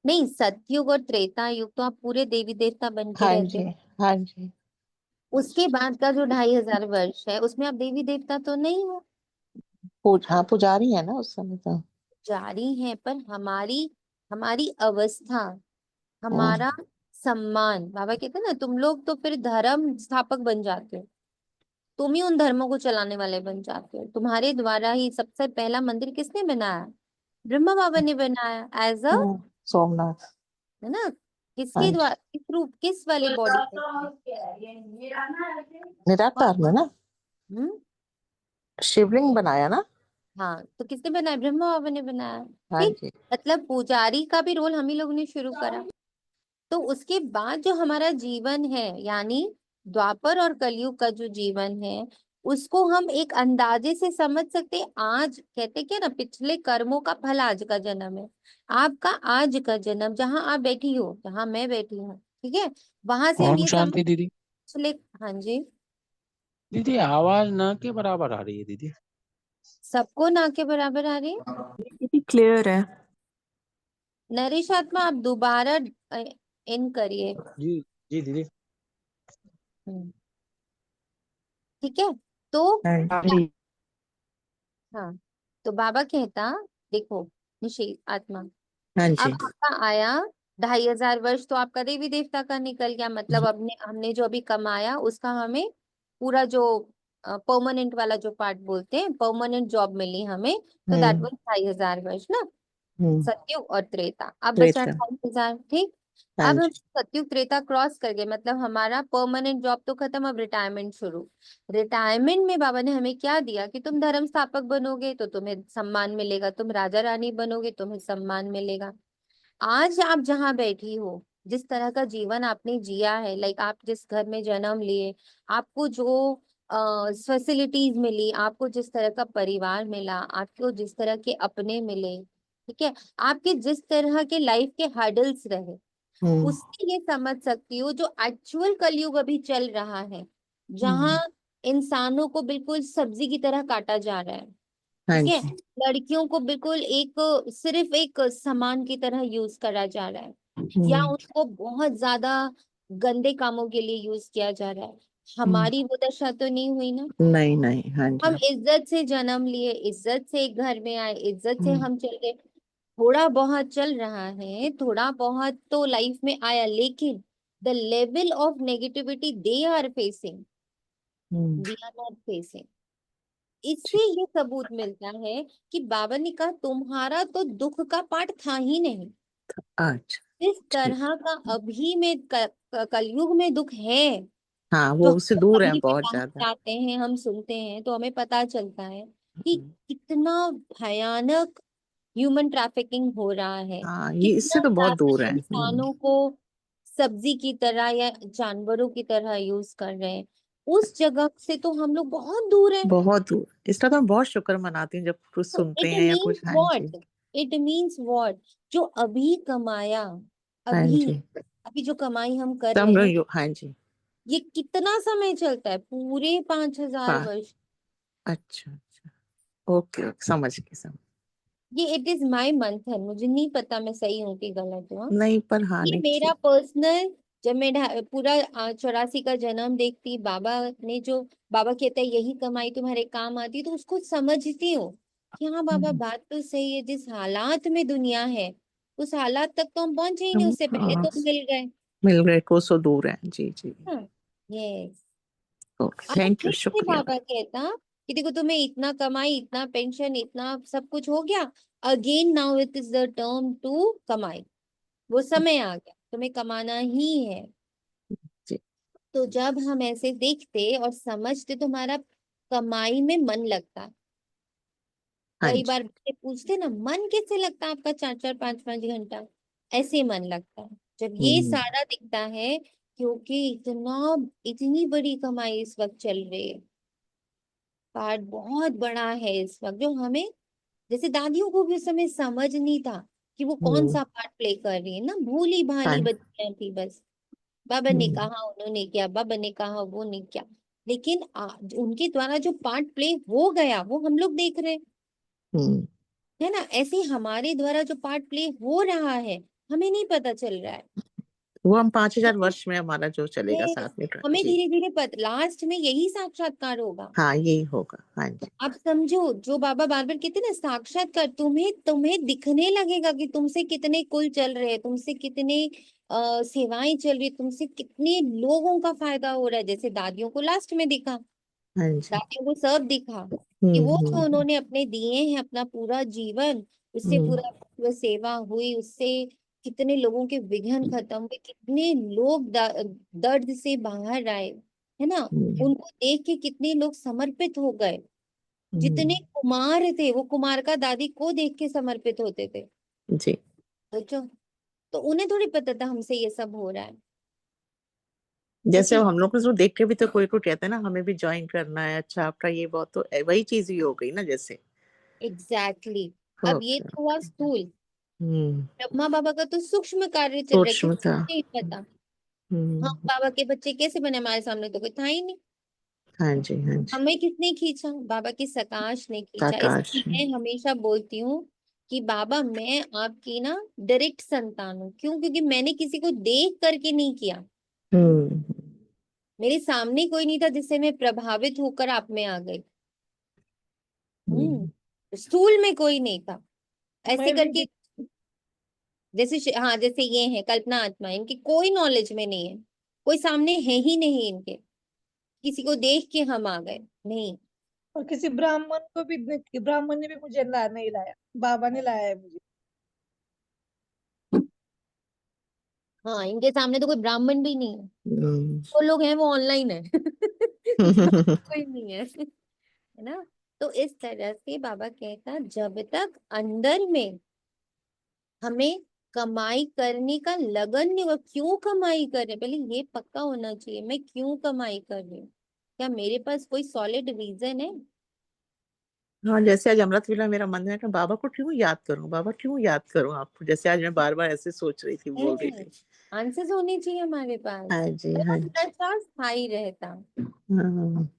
नहीं, सतयुग और त्रेता युग तो आप पूरे देवी देवता बन के हाँ रहते जी, हो। हाँ जी। उसके बाद का जो 2,500 वर्ष है उसमें आप देवी देवता तो नहीं हो, हाँ, पुजारी है ना उस समय तो। जारी है, पर हमारी हमारी अवस्था, हम्म, हमारा सम्मान, बाबा कहते हैं ना, तुम लोग तो फिर धर्म स्थापक बन जाते हो। तुम ही उन धर्मों को चलाने वाले बन जाते हो। तुम्हारे द्वारा ही सबसे पहला मंदिर किसने बनाया? ब्रह्मा बाबा ने बनाया, एज अ, सोमनाथ। है ना, हाँ किसके जी, द्वारा, किस रूप, किस वाली बॉडी में? निराकार में ना, हम्म। शिवलिंग बनाया ना। हाँ, तो किसने बनाया? ब्रह्मा बाबा ने बनाया। हाँ ठीक, जी। मतलब पुजारी का भी रोल हम ही लोगों ने शुरू करा। तो उसके बाद जो हमारा जीवन है, यानी द्वापर और कलयुग का जो जीवन है, उसको हम एक अंदाजे से समझ सकते हैं। आज कहते क्या ना, पिछले कर्मों का फल आज का जन्म है। आपका आज का जन्म, जहां आप बैठी हो, जहां मैं बैठी हूँ, ठीक है, वहां से हम ओम ये समझ, शांति दीदी। पिछले, हाँ जी, दीदी आवाज ना के बराबर आ रही है दीदी। सबको ना के बराबर आ रही है। भी क्लियर है। नरेश आत्मा, आप दोबारा इन करिए। जी जी दीदी। हम्म, ठीक है। तो हाँ जी। हाँ, तो बाबा कहता, देखो निशि आत्मा, हाँ अब जी। आपका आया 2,500 वर्ष, तो आपका देवी देवता का निकल गया। मतलब अपने हमने जो अभी कमाया उसका हमें पूरा जो परमानेंट वाला जो पार्ट बोलते हैं, परमानेंट जॉब मिली हमें, तो दैट हम्म। वाज 2,500 वर्ष ना, हम्म। सतयुग और त्रेता। अब बचा त्रेता। 2,500, ठीक। हाँ अब हम जी। सतयुग त्रेता क्रॉस कर गए, मतलब हमारा परमानेंट जॉब तो खत्म, अब रिटायरमेंट शुरू। रिटायरमेंट में बाबा ने हमें क्या दिया कि तुम धर्म स्थापक बनोगे तो तुम्हें सम्मान मिलेगा, तुम राजा रानी बनोगे तुम्हें सम्मान मिलेगा। आज आप जहाँ बैठी हो, जिस तरह का जीवन आपने जिया है, लाइक आप जिस घर में जन्म लिए, आपको जो फैसिलिटीज मिली, आपको जिस तरह का परिवार मिला, आपको जिस तरह के अपने मिले, ठीक है, आपके जिस तरह के लाइफ के हर्डल्स रहे, हम्म। उससे ये समझ सकती हूँ जो एक्चुअल कलयुग अभी चल रहा है, जहाँ हम्म। इंसानों को बिल्कुल सब्जी की तरह काटा जा रहा है, हाँ ठीक है, जी। लड़कियों को बिल्कुल एक, सिर्फ एक सामान की तरह यूज करा जा रहा है, या हम्म। उनको बहुत ज्यादा गंदे कामों के लिए यूज किया जा रहा है। हम्म। हमारी वो दशा तो नहीं हुई ना। नहीं नहीं, हाँ हम जी। इज्जत से जन्म लिए, इज्जत से एक घर में आए, इज्जत से हम्म। हम चल गए। थोड़ा बहुत चल रहा है, थोड़ा बहुत तो लाइफ में आया, लेकिन the level of negativity they are facing, hmm. We are not facing. इससे ये सबूत मिलता है कि बाबा ने कहा तुम्हारा तो दुख का पाठ था ही नहीं। अच्छा इस ठीक। तरह का अभी में कलयुग में दुख है हाँ जो वो हम उससे लोग दूर है अभी भी बहुत बाहर ज्यादा। जाते हैं, हम सुनते हैं तो हमें पता चलता है कि हम्म, कितना भयानक ह्यूमन ट्रैफिकिंग हो रहा है, हाँ ये इससे कितना तो बहुत दूर ज्यादा है। इंसानों को सब्जी की तरह या जानवरों की तरह यूज कर रहे हैं। उस जगह से तो हम लोग बहुत दूर हैं। बहुत दूर। इसका तो हम बहुत शुक्र मनाते हैं जब कुछ तो सुनते इट हैं या मीन्स कुछ। हाँ जी। व्हाट, इट मीन्स व्हाट, जो अभी कमाया, हाँ अभी जी। अभी जो कमाई हम कर तब रहे हैं, हाँ जी। ये कितना समय चलता है? पूरे 5,000 हाँ वर्ष। अच्छा अच्छा। ओके ओके समझ गई समझ। ये इट इज माय मंथन, मुझे नहीं पता मैं सही हूँ कि गलत हूँ। नहीं पर हाँ ये नहीं मेरा ठीक। पर्सनल, जब मैं पूरा 84 का जन्म देखती, बाबा ने जो, बाबा कहता है यही कमाई तुम्हारे काम आती, तो उसको समझती हूँ कि हाँ बाबा हम्म, बात तो सही है। जिस हालात में दुनिया है उस हालात तक तो हम पहुंचे ही नहीं, उससे पहले हाँ तो मिल गए। मिल गए कोसों दूर है। जी जी। हाँ, यस। ओके आज थैंक यू फिर से शुक्रिया। बाबा कहता कि देखो तुम्हें इतना कमाई, इतना पेंशन, इतना सब कुछ हो गया, again now it is the term to कमाई। वो समय आ गया, तुम्हें कमाना ही है। जी। तो जब हम ऐसे देखते और समझते तो हमारा कमाई में मन लगता है। हाँ कई जी। बार बच्चे पूछते ना, मन कैसे लगता है आपका 4-4 5-5 घंटा? ऐसे मन लगता है जब ये हम्म सारा दिखता है, क्योंकि इतनी बड़ी कमाई इस वक्त चल रही है। पार्ट बहुत बड़ा है इस वक्त, जो हमें, जैसे दादियों को भी उस समय समझ नहीं था कि वो कौन हम्म, सा पार्ट प्ले कर रही है ना, भोली भाली हाँ बच्चियां थी बस। बाबा ने हम्म कहा उन्होंने किया, बाबा ने कहा वो नहीं किया। लेकिन उनके द्वारा जो पार्ट प्ले हो गया वो हम लोग देख रहे हैं, हम्म। है ना? ऐसे ही हमारे द्वारा जो पार्ट प्ले हो रहा है हमें नहीं पता चल रहा है। वो हम 5,000 वर्ष में हमारा जो चलेगा Yes, साथ में हमें जी। धीरे धीरे लास्ट में यही साक्षात्कार होगा। हाँ यही होगा। हाँ जी। आप समझो, जो बाबा बार बार कहते हैं ना, साक्षात्कार, तुम्हें तुम्हें दिखने लगेगा कि तुमसे कितने कुल चल रहे हैं, तुमसे कितने सेवाएं चल रही है, तुमसे कितने लोगों का फायदा हो रहा है। जैसे दादियों को लास्ट में दिखा, हाँ जी। दादियों को सब दिखा कि वो जो हम्म। उन्होंने अपने दिए हैं अपना पूरा जीवन, उससे हम्म पूरा वो सेवा हुई, उससे कितने लोगों के विघ्न खत्म हुए, कितने लोग दर्द से बाहर आए, है ना? हम्म उनको देख के कितने लोग समर्पित हो गए। जितने हम्म, कुमार थे वो कुमार का दादी को देख के समर्पित होते थे। जी। सोचो, तो उन्हें थोड़ी पता था हमसे ये सब हो रहा है, जैसे क्योंकि अब हम लोग को जो देख के भी तो कोई कहता है ना हमें भी ज्वाइन करना है। अच्छा आपका ये बहुत तो वही चीज ही हो गई ना जैसे। Exactly exactly। अब ये ओके। तो हुआ स्थूल, हम्म। ब्रह्मा बाबा का तो सूक्ष्म कार्य चल रहा है, सूक्ष्म क्योंकि था। नहीं पता हम हम्म। बाबा के बच्चे कैसे बने, हमारे सामने तो कोई था ही नहीं। हाँ जी हाँ जी। हमें किसने खींचा? बाबा की सकाश ने खींचा। आकाश। इसलिए मैं हमेशा बोलती हूँ कि बाबा मैं आपकी ना डायरेक्ट संतान हूँ। क्यों? क्योंकि मैंने किसी को देख करके नहीं किया, हम्म मेरे सामने कोई नहीं था जिससे मैं प्रभावित होकर आप में आ गई। हम्म स्थूल में कोई नहीं था ऐसे मैं भी करके। जैसे हाँ, जैसे ये है कल्पना आत्मा, इनकी कोई नॉलेज में नहीं है, कोई सामने है ही नहीं इनके, किसी को देख के हम आ गए नहीं। और किसी ब्राह्मण को भी ब्राह्मण ने भी मुझे नहीं लाया, बाबा ने लाया है मुझे। हाँ, इनके सामने तो कोई ब्राह्मण भी नहीं है, हम्म, वो लोग हैं वो ऑनलाइन है कोई नहीं है ना? तो इस तरह से बाबा कहता जब तक अंदर में हमें कमाई करने का लगन नहीं होगा, क्यों कमाई कर रहे हैं, पहले ये पक्का होना चाहिए, मैं क्यों कमाई कर रही हूँ, क्या मेरे पास कोई सॉलिड रीजन है? हाँ जैसे आज अमृत वेला मेरा मन है कि बाबा को क्यों याद करूं, बाबा क्यों याद करूं आपको। जैसे आज मैं बार बार ऐसे सोच रही थी बोल रही थी। आंसर्स होने चाहिए हमारे पास, हाँ जी तब हाँ हम जी। नशा स्थायी रहता। हाँ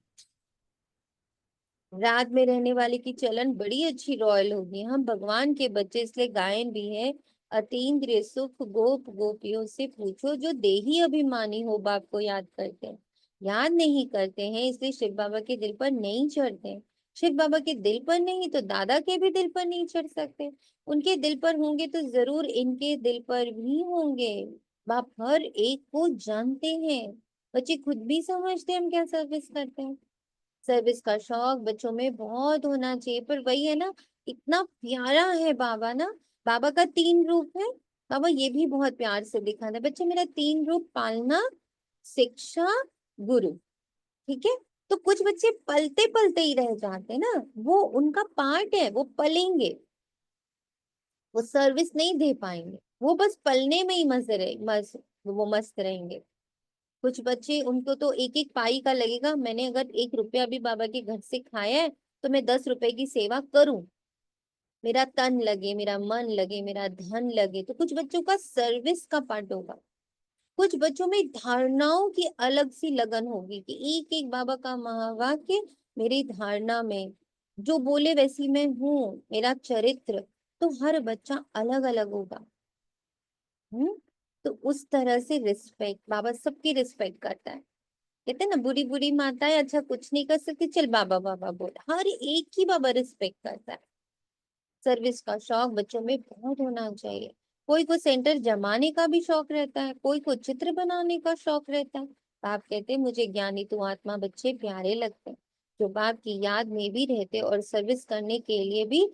रात में रहने वाले की चलन बड़ी अच्छी रॉयल होगी, हम भगवान के बच्चे, इसलिए गायन भी है, अतीन्द्रिय सुख गोप गोपियों से पूछो, जो देही अभिमानी हो बाप को याद करते हैं। याद नहीं करते हैं इसलिए शिव बाबा के दिल पर नहीं चढ़ते। शिव बाबा के दिल पर नहीं तो दादा के भी दिल पर नहीं चढ़ सकते। उनके दिल पर होंगे तो जरूर इनके दिल पर भी होंगे। बाप हर एक को जानते हैं, बच्चे खुद भी समझते हैं हम क्या सर्विस करते हैं। सर्विस का शौक बच्चों में बहुत होना चाहिए। पर वही है ना, इतना प्यारा है बाबा ना। बाबा का 3 रूप है। बाबा ये भी बहुत प्यार से दिखा था, बच्चे मेरा 3 रूप पालना, शिक्षा, गुरु। ठीक है। तो कुछ बच्चे पलते पलते ही रह जाते हैं ना, वो उनका पार्ट है, वो पलेंगे, वो सर्विस नहीं दे पाएंगे, वो बस पलने में ही वो मस्त रहेंगे। कुछ बच्चे, उनको तो एक एक पाई का लगेगा, मैंने अगर 1 रुपया भी बाबा के घर से खाया है तो मैं 10 रुपए की सेवा करूं, मेरा तन लगे, मेरा मन लगे, मेरा धन लगे। तो कुछ बच्चों का सर्विस का पार्ट होगा। कुछ बच्चों में धारणाओं की अलग सी लगन होगी कि एक एक बाबा का महावाक्य मेरी धारणा में, जो बोले वैसी मैं हूँ, मेरा चरित्र। तो हर बच्चा अलग अलग होगा। हम्म। तो उस तरह से रिस्पेक्ट, बाबा सबकी रिस्पेक्ट करता है। कहते हैं ना, बुरी बुरी माताएं अच्छा कुछ नहीं कर सकती, चल बाबा बाबा बोल, हर एक की बाबा रिस्पेक्ट करता है। सर्विस का शौक बच्चों में बहुत होना चाहिए। कोई को सेंटर जमाने का भी शौक रहता है, कोई को चित्र बनाने का शौक रहता है। बाप कहते हैं मुझे ज्ञानी तू आत्मा बच्चे प्यारे लगते हैं, जो बाप की याद में भी रहते और सर्विस करने के लिए भी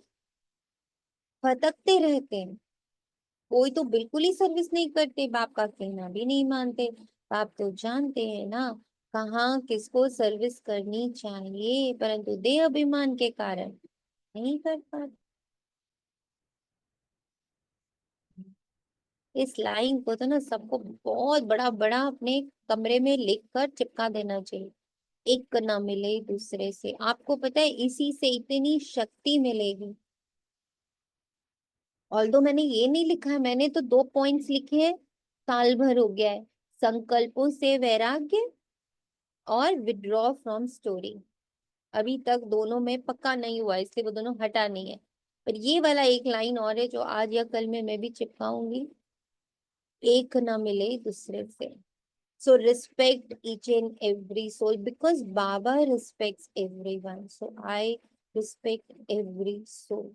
भटकते रहते हैं। कोई तो बिल्कुल ही सर्विस नहीं करते, बाप का कहना भी नहीं मानते। बाप तो जानते हैं ना कहाँ किसको सर्विस करनी चाहिए, परंतु देह अभिमान के कारण नहीं कर पाते। इस लाइन को तो ना सबको बहुत बड़ा बड़ा अपने कमरे में लिख कर चिपका देना चाहिए। एक ना मिले दूसरे से, आपको पता है इसी से इतनी शक्ति मिलेगी। ऑल्दो मैंने ये नहीं लिखा है, मैंने तो 2 पॉइंट्स लिखे हैं, साल भर हो गया है। संकल्पों से वैराग्य और विड्रॉ फ्रॉम स्टोरी। अभी तक दोनों में पक्का नहीं हुआ, इसलिए वो दोनों हटा नहीं है। पर ये वाला एक लाइन और है जो आज या कल में मैं भी चिपकाऊंगी, एक ना मिले दूसरे से। So respect each and every soul because Baba respects everyone. So I respect every soul.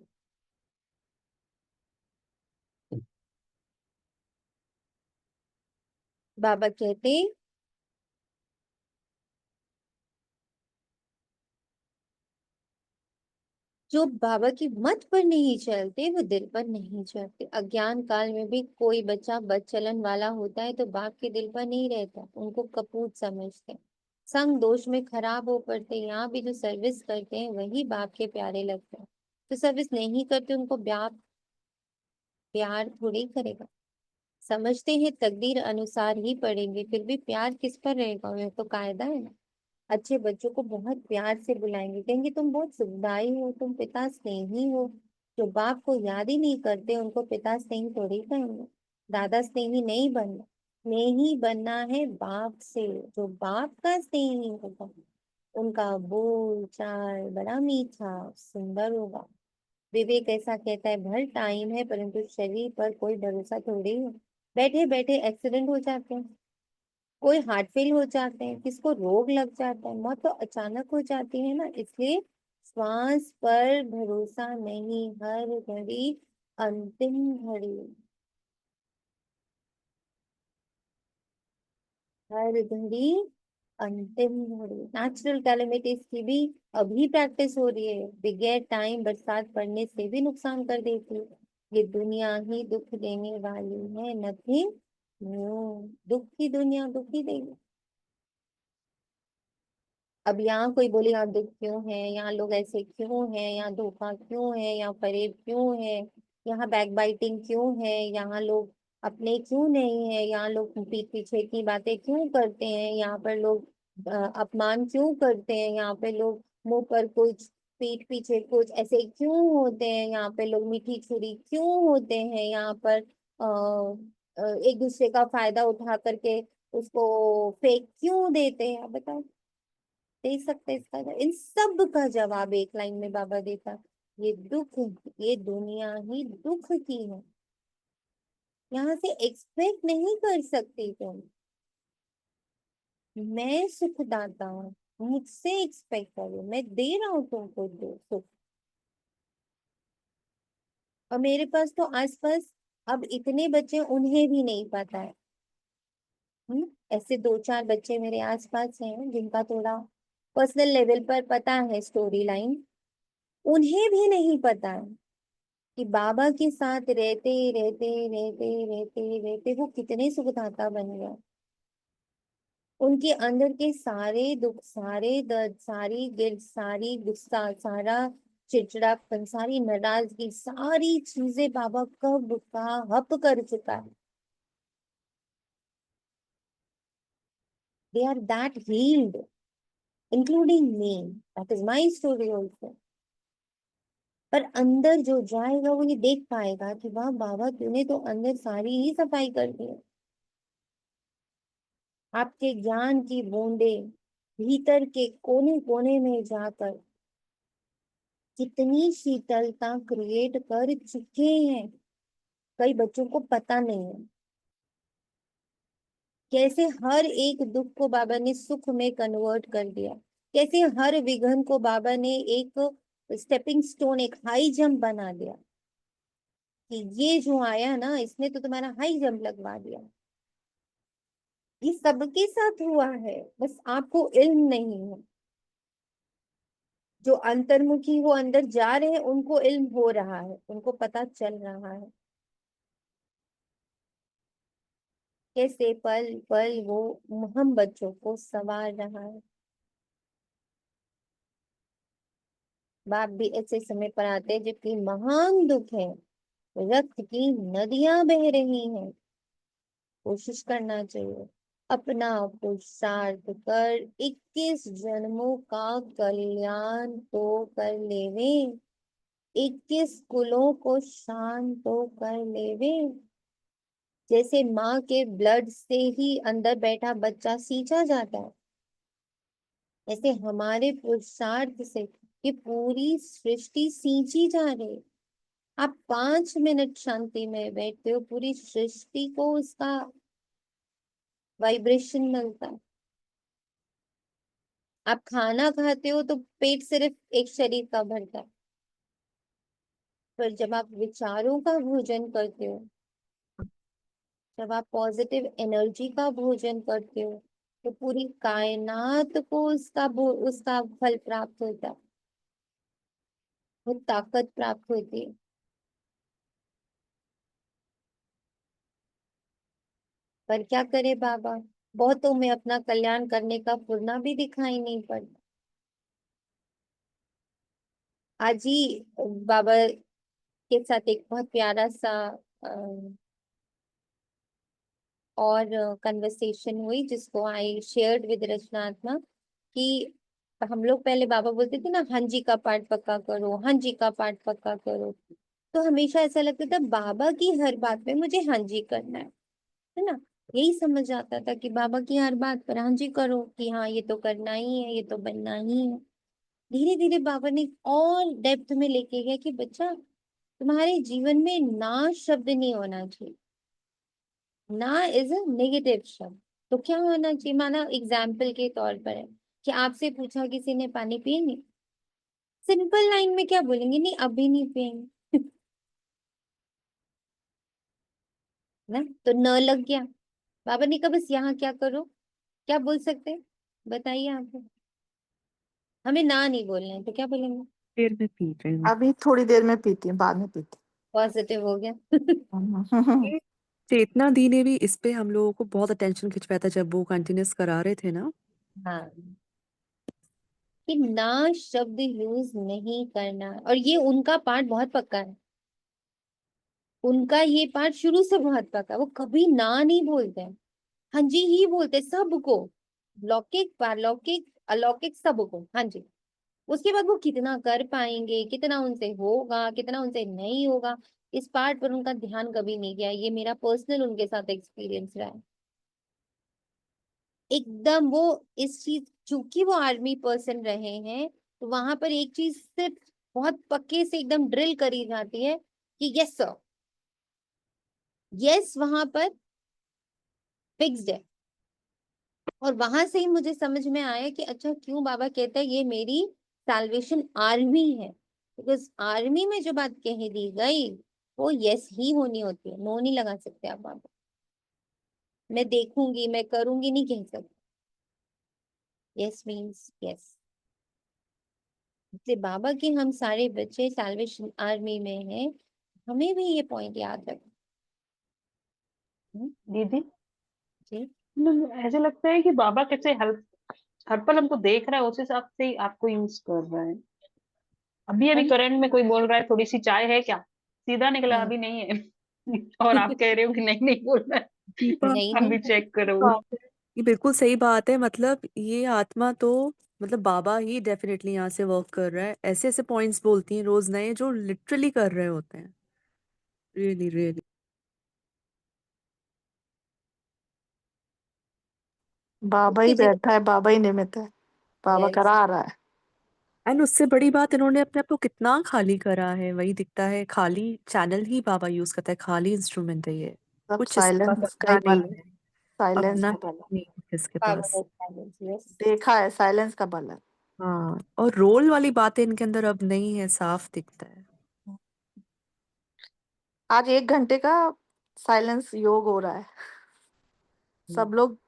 बाबा कहते जो बाबा की मत पर नहीं चलते वो दिल पर नहीं चलते। अज्ञान काल में भी कोई बच्चा बद चलन वाला होता है तो बाप के दिल पर नहीं रहता, उनको कपूत समझते हैं, संग दोष में खराब हो पड़ते। यहाँ भी जो सर्विस करते हैं वही बाप के प्यारे लगते हैं। तो सर्विस नहीं करते उनको बाप प्यार थोड़ी करेगा। समझते हैं तकदीर अनुसार ही पढ़ेंगे, फिर भी प्यार किस पर रहेगा, यह तो कायदा है ना। अच्छे बच्चों को बहुत प्यार से बुलाएंगे, कहेंगे तुम बहुत सुखदाई हो, तुम पिता स्नेही हो। जो बाप को याद ही नहीं करते उनको पिता स्नेही थोड़ी कहेंगे। दादा स्नेही नहीं बनना, स्नेही बनना है बाप से। जो बाप का स्नेही होगा उनका बोल चाल बड़ा मीठा सुंदर होगा। विवेक ऐसा कहता है भर टाइम है, परंतु शरीर पर कोई भरोसा थोड़ी है। बैठे बैठे एक्सीडेंट हो जाते हैं, कोई हार्ट फेल हो जाते हैं, किसको रोग लग जाता है, मौत तो अचानक हो जाती है ना। इसलिए श्वास पर भरोसा नहीं, हर घड़ी अंतिम घड़ी, हर घड़ी अंतिम घड़ी। नेचुरल कैलेमिटीज की भी अभी प्रैक्टिस हो रही है, बगैर टाइम बरसात पड़ने से भी नुकसान कर देती है। ये दुनिया ही दुख देने वाली है, नथिंग न्यू। दुख की दुनिया दुख ही देगी। अब यहाँ कोई बोले यहाँ दुख क्यों है, यहाँ लोग ऐसे क्यों हैं, यहाँ धोखा क्यों है, यहाँ फरेब क्यों है, यहाँ बैक बाइटिंग क्यों है, यहाँ लोग अपने क्यों नहीं है, यहाँ लोग पीठ पीछे की बातें क्यों करते हैं, यहाँ पर लोग अपमान क्यों करते हैं, यहाँ पे लोग मुंह पर कुछ पीठ पीछे कुछ ऐसे क्यों होते हैं, यहाँ पे लोग मीठी छुरी क्यों होते हैं, यहाँ पर एक दूसरे का फायदा उठा करके उसको फेक क्यों देते हैं। आप बताओ, दे सकते हैं इसका इन सब का जवाब एक लाइन में बाबा देता, ये दुख, ये दुनिया ही दुख की है, यहाँ से एक्सपेक्ट नहीं कर सकती तुम। मैं सुखदाता हूँ, मुझसे एक्सपेक्ट करो, मैं दे रहा हूँ तुमको दो सुख। और मेरे पास तो आसपास अब इतने बच्चे उन्हें भी नहीं पता है। ऐसे 2-4 बच्चे मेरे आसपास हैं जिनका थोड़ा पर्सनल लेवल पर पता है स्टोरी लाइन, उन्हें भी नहीं पता है कि बाबा के साथ रहते रहते रहते रहते रहते वो कितने सुखदाता बन गया। उनके अंदर के सारे दुख, सारे दर्द, सारी गिल्ट, सारी गुस्सा, सारा चिड़चिड़ापन, सारी नाराजगी, सारी चीजें बाबा कब का हप कर चुका है। They are that healed, including me. That is my story also. पर अंदर जो जाएगा वो ये देख पाएगा कि वाह बाबा तूने तो अंदर सारी ही सफाई कर दी है। आपके ज्ञान की बूंदे भीतर के कोने कोने में जाकर कितनी शीतलता क्रिएट कर चुके हैं, कई बच्चों को पता नहीं है। कैसे हर एक दुख को बाबा ने सुख में कन्वर्ट कर दिया, कैसे हर विघ्न को बाबा ने एक स्टेपिंग स्टोन, एक हाई जंप बना दिया कि ये जो आया ना इसने तो तुम्हारा हाई जंप लगवा दिया। ये सबके साथ हुआ है, बस आपको इल्म नहीं है। जो अंतर्मुखी वो अंदर जा रहे हैं उनको इल्म हो रहा है, उनको पता चल रहा है कैसे पल पल वो हम बच्चों को संवार रहा है। बाप भी ऐसे समय पर आते हैं जबकि महान दुख है, रक्त की नदियां बह रही हैं। कोशिश करना चाहिए अपना पुरुषार्थ कर 21 जन्मों का कल्याण तो कर लेवे, 21 कुलों को शांत तो कर लेवे। जैसे माँ के ब्लड से ही अंदर बैठा बच्चा सींचा जाता है, ऐसे हमारे पुरुषार्थ से ये पूरी सृष्टि सींची जा रही है। आप 5 मिनट शांति में बैठते हो, पूरी सृष्टि को उसका वाइब्रेशन मिलता है। आप खाना खाते हो तो पेट सिर्फ एक शरीर का भरता है, पर जब आप विचारों का भोजन करते हो, जब आप पॉजिटिव एनर्जी का भोजन करते हो, तो पूरी कायनात को उसका फल प्राप्त होता है, वो ताकत प्राप्त होती है। पर क्या करे बाबा, बहुतों में अपना कल्याण करने का फुर्ना भी दिखाई नहीं पड़ता। आज ही बाबा के साथ एक बहुत प्यारा सा और कन्वर्सेशन हुई जिसको आई शेयर्ड विद रचनात्मा, कि हम लोग पहले बाबा बोलते थे ना, हाँ जी का पाठ पक्का करो, हाँ जी का पाठ पक्का करो। तो हमेशा ऐसा लगता था बाबा की हर बात पे मुझे हाँ जी करना है ना। यही समझ आता था कि बाबा की हर बात पर हाँ जी करो, कि हाँ ये तो करना ही है, ये तो बनना ही है। धीरे धीरे बाबा ने और डेप्थ में लेके गया कि बच्चा तुम्हारे जीवन में ना शब्द नहीं होना चाहिए। ना इज अ नेगेटिव शब्द। तो क्या होना चाहिए, माना एग्जाम्पल के तौर पर है कि आपसे पूछा किसी ने पानी पिएंगे, सिंपल लाइन में क्या बोलेंगे, नहीं अभी नहीं पिएंगे ना। तो न लग गया, बाबा ने कहा बस यहाँ क्या करो, क्या बोल सकते हैं बताइए आप। हमें ना नहीं बोलना है तो क्या बोलेंगे, देर में पी रही हूँ। अभी थोड़ी देर में पीती हूँ, बाद में पीती पॉजिटिव हो गया हूँ। ये चेतना दी ने भी इस पे हम लोगों को बहुत अटेंशन खिंचवाया था जब वो कंटिन्यूस करा रहे थे ना। हाँ, कि ना शब्द यूज नहीं करना, और ये उनका पार्ट बहुत पक्का है। उनका ये पार्ट शुरू से बहुत पक्का है, वो कभी ना नहीं बोलते हैं, हाँ जी ही बोलते सबको, लौकिक पारलौकिक अलौकिक सबको हाँ जी। उसके बाद वो कितना कर पाएंगे, कितना उनसे होगा, कितना उनसे नहीं होगा, इस पार्ट पर उनका ध्यान कभी नहीं गया। ये मेरा पर्सनल उनके साथ एक्सपीरियंस रहा है एकदम। वो इस चीज, चूंकि वो आर्मी पर्सन रहे हैं, तो वहां पर एक चीज सिर्फ बहुत पक्के से एकदम ड्रिल करी जाती है कि यस सर, यस वहां पर फिक्स्ड है। और वहां से ही मुझे समझ में आया कि अच्छा क्यों बाबा कहते हैं ये मेरी साल्वेशन आर्मी है, बिकॉज आर्मी में जो बात कह दी गई वो यस ही होनी होती है, नो नहीं लगा सकते आप बाबा। मैं देखूंगी, मैं करूंगी नहीं कह सकते, यस मीन्स यस। इसलिए बाबा की हम सारे बच्चे सैल्वेशन आर्मी में हैं, हमें भी ये पॉइंट याद रखना। दीदी जी ऐसे लगता है कि बाबा कैसे हर पल हमको देख रहा है, उस हिसाब से ही आपको यूज कर रहा है। अभी अभी हम करंट में कोई बोल रहा है थोड़ी सी चाय है क्या, सीधा निकला हाँ अभी नहीं है। और आप कह रहे हो कि नहीं नहीं बोल रहा है। दीपा नहीं हम है। भी चेक करो। बात है, ये बिल्कुल सही बात है। मतलब ये आत्मा तो मतलब बाबा ही डेफिनेटली यहाँ से वर्क कर रहा है। ऐसे ऐसे पॉइंट्स बोलती हैं रोज नए जो लिटरली कर रहे होते हैं। Really really. बाबा ही इसके बैठा है, बाबा ही निमित्त है, बाबा यस करा रहा है। एंड उससे बड़ी बात, इन्होंने अपने आप को कितना खाली करा है, वही दिखता है। खाली चैनल ही बाबा यूज करता है, खाली इंस्ट्रूमेंट है ये। सब कुछ इसका साइलेंस का अपना ही बल नहीं है, है, साइलेंस अपना का बल है। नहीं है इसके power pass. Of silence, yes. देखा है, साइलेंस का बल है। हाँ, और रोल वाली बातें इनके अंदर अब नहीं है, साफ दिखता है। आज 1 घंटे का साइलेंस योग हो रहा है। सब लोग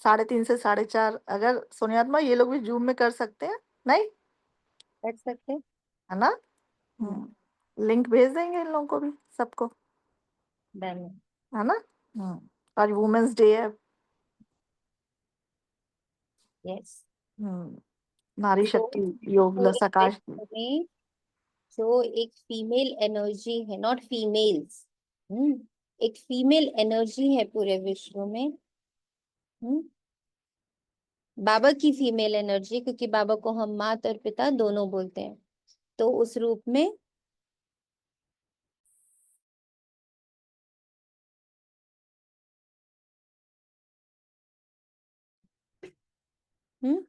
3:30 से 4:30, अगर सोनियात्मा ये लोग भी जूम में कर सकते हैं, नहीं कर सकते हैं। है ना? लिंक भेज देंगे इन लोगों को भी, सबको, डन। है ना? आज वुमेन्स डे है। यस। नारी तो शक्ति योग तो एक सकाश। विश्व में जो एक फीमेल एनर्जी है, नॉट फीमेल्स, एक फीमेल एनर्जी है पूरे विश्व में। हम्म बाबा की फीमेल एनर्जी, क्योंकि बाबा को हम मात और पिता दोनों बोलते हैं, तो उस रूप में हम्म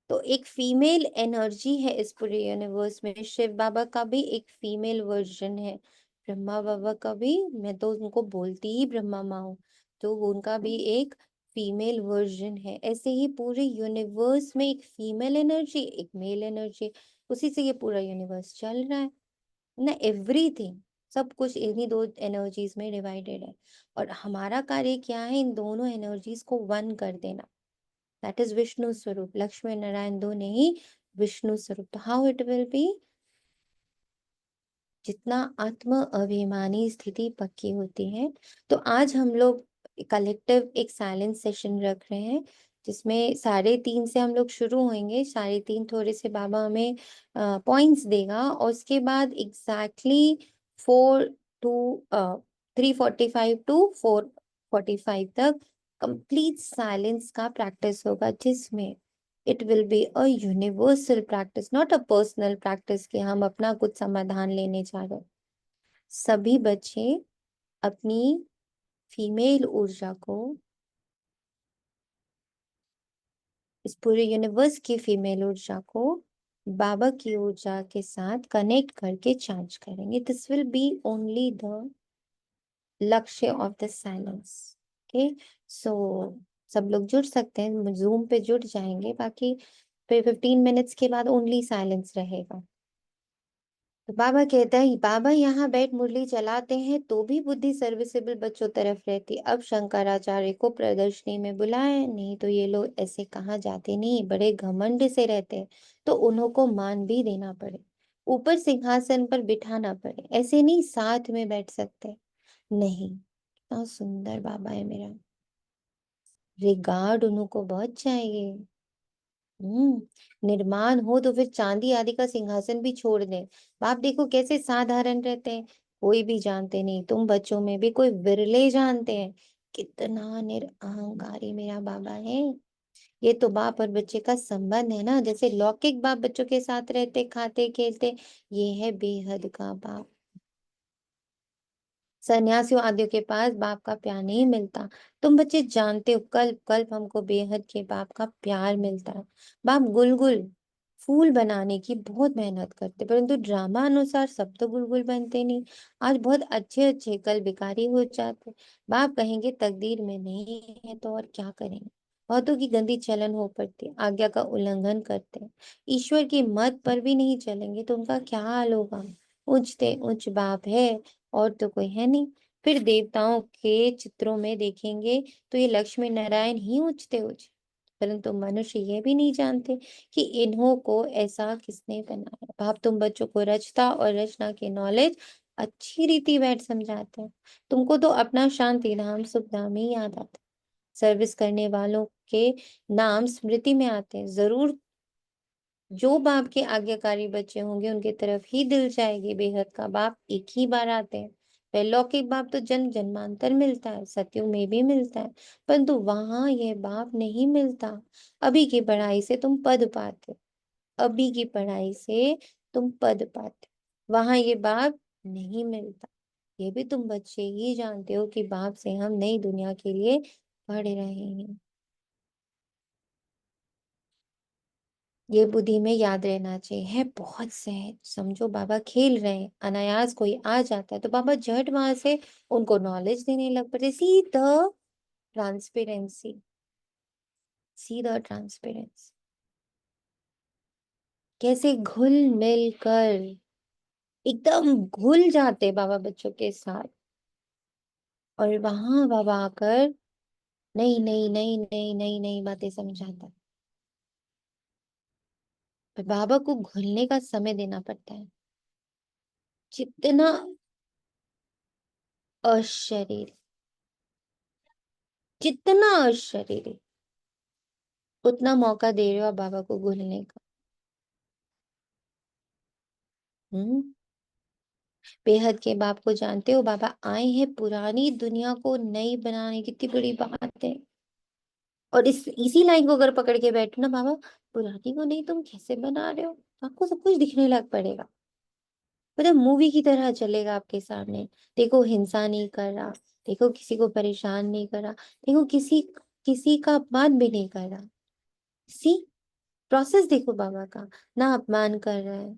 तो एक फीमेल एनर्जी है इस पूरे यूनिवर्स में। शिव बाबा का भी एक फीमेल वर्जन है, ब्रह्मा बाबा का भी, मैं तो उनको बोलती ही ब्रह्मा माँ हूँ, तो उनका भी एक फीमेल वर्जन है। ऐसे ही पूरे यूनिवर्स में एक फीमेल एनर्जी, एक मेल एनर्जी, उसी से ये पूरा यूनिवर्स चल रहा है ना। एवरीथिंग, सब कुछ इन्हीं दो एनर्जीज में डिवाइडेड है, और हमारा कार्य क्या है, इन दोनों एनर्जीज को वन कर देना। दैट इज विष्णु स्वरूप। लक्ष्मी नारायण दोनों ही विष्णु स्वरूप। तो हाउ इट विल बी, जितना आत्म अभिमानी स्थिति पक्की होती है। तो आज हम लोग कलेक्टिव एक साइलेंस सेशन रख रहे हैं, जिसमें 3:30 से हम लोग शुरू होंगे। 3:30 थोड़े से बाबा हमें पॉइंट्स देगा, और उसके बाद एग्जैक्टली 3:45 तक कंप्लीट साइलेंस का प्रैक्टिस होगा, जिसमें it will be a universal practice, not a personal practice कि हम अपना कुछ समाधान लेने जा रहे हैं। सभी बच्चे अपनी फीमेल ऊर्जा को, इस पूरे यूनिवर्स की फीमेल ऊर्जा को बाबा की ऊर्जा के साथ कनेक्ट करके चार्ज करेंगे। This will be only the लक्ष्य ऑफ द साइलेंस। ओके, सो सब लोग जुड़ सकते हैं, जूम पे जुड़ जाएंगे, बाकी फिर 15 मिनट्स के बाद ओनली साइलेंस रहेगा। तो बाबा कहता है, बाबा यहाँ बैठ मुरली चलाते हैं तो भी बुद्धि सर्विसेबल बच्चों तरफ रहती। अब शंकराचार्य को प्रदर्शनी में बुलाए, नहीं तो ये लोग ऐसे कहाँ जाते नहीं, बड़े घमंड से रहते हैं, तो उन्हों को मान भी देना पड़े, ऊपर सिंहासन पर बिठाना पड़े, ऐसे नहीं साथ में बैठ सकते। नहीं, कितना सुंदर बाबा है मेरा, रिगार्ड उन्हों को बहुत चाहिए। निर्माण हो तो फिर चांदी आदि का सिंहासन भी छोड़ दें। बाप देखो कैसे साधारण रहते हैं, कोई भी जानते नहीं, तुम बच्चों में भी कोई विरले जानते हैं, कितना निरअहंकारी मेरा बाबा है। ये तो बाप और बच्चे का संबंध है ना, जैसे लौकिक बाप बच्चों के साथ रहते खाते खेलते, ये है बेहद का बाप। सन्यासियों आदियों के पास बाप का प्यार नहीं मिलता। तुम बच्चे जानते हो, कल्प कल्प हमको बेहद के बाप का प्यार मिलता है। बाप गुलगुल फूल बनाने की बहुत मेहनत करते, परंतु ड्रामा अनुसार सब तो गुलगुल बनते नहीं। आज बहुत अच्छे अच्छे, कल बेकारी हो जाते। बाप कहेंगे तकदीर में नहीं है तो और क्या करेंगे। बहुतों की गंदी चलन हो पड़ती, आज्ञा का उल्लंघन करते हैं, ईश्वर की मत पर भी नहीं चलेंगे तो उनका क्या हाल होगा। उच्चते उच्च बाप है, और तो कोई है नहीं। फिर देवताओं के चित्रों में देखेंगे तो ये लक्ष्मी नारायण ही उच्चते उच्च, परंतु मनुष्य ये भी नहीं जानते कि इन्हों को ऐसा किसने बनाया। बाप तुम बच्चों को रचता और रचना की नॉलेज अच्छी रीति बैठ समझाते हैं। तुमको तो अपना शांति धाम सुख धाम ही याद आता है। सर्विस करने वालों के नाम स्मृति में आते हैं। जरूर जो बाप के आज्ञाकारी बच्चे होंगे उनके तरफ ही दिल जाएगी। बेहद का बाप एक ही बार आते हैं। वह लौकिक बाप तो जन्म जन्मांतर मिलता है, सत्युग में भी मिलता है, परंतु वहां यह बाप नहीं मिलता। अभी की पढ़ाई से तुम पद पाते, अभी की पढ़ाई से तुम पद पाते, वहां ये बाप नहीं मिलता। ये भी तुम बच्चे ही जानते हो कि बाप से हम नई दुनिया के लिए पढ़ रहे हैं। ये बुद्धि में याद रहना चाहिए। है बहुत सहज, समझो बाबा खेल रहे हैं, अनायास कोई आ जाता है तो बाबा झट वहां से उनको नॉलेज देने लग पड़े। See the transparency, see the transparency, कैसे घुल मिल कर एकदम घुल जाते बाबा बच्चों के साथ। और वहां बाबा आकर नई नई नई नई नई नई बातें समझाता है। पर बाबा को घुलने का समय देना पड़ता है। जितना अशरीर, जितना अशरीर उतना मौका दे रहे हो आप बाबा को घुलने का। हम्म बेहद के बाप को जानते हो, बाबा आए हैं पुरानी दुनिया को नई बनाने। कितनी बड़ी बात है। और इसी लाइन को अगर पकड़ के बैठो ना बाबा, पुरानी को नहीं तुम कैसे बना रहे हो, आपको सब कुछ दिखने लग पड़ेगा। मतलब मूवी की तरह चलेगा आपके सामने। देखो हिंसा नहीं कर रहा, देखो किसी को परेशान नहीं कर रहा, देखो किसी किसी का अपमान भी नहीं कर रहा। सी प्रोसेस देखो बाबा का। ना अपमान कर रहा है,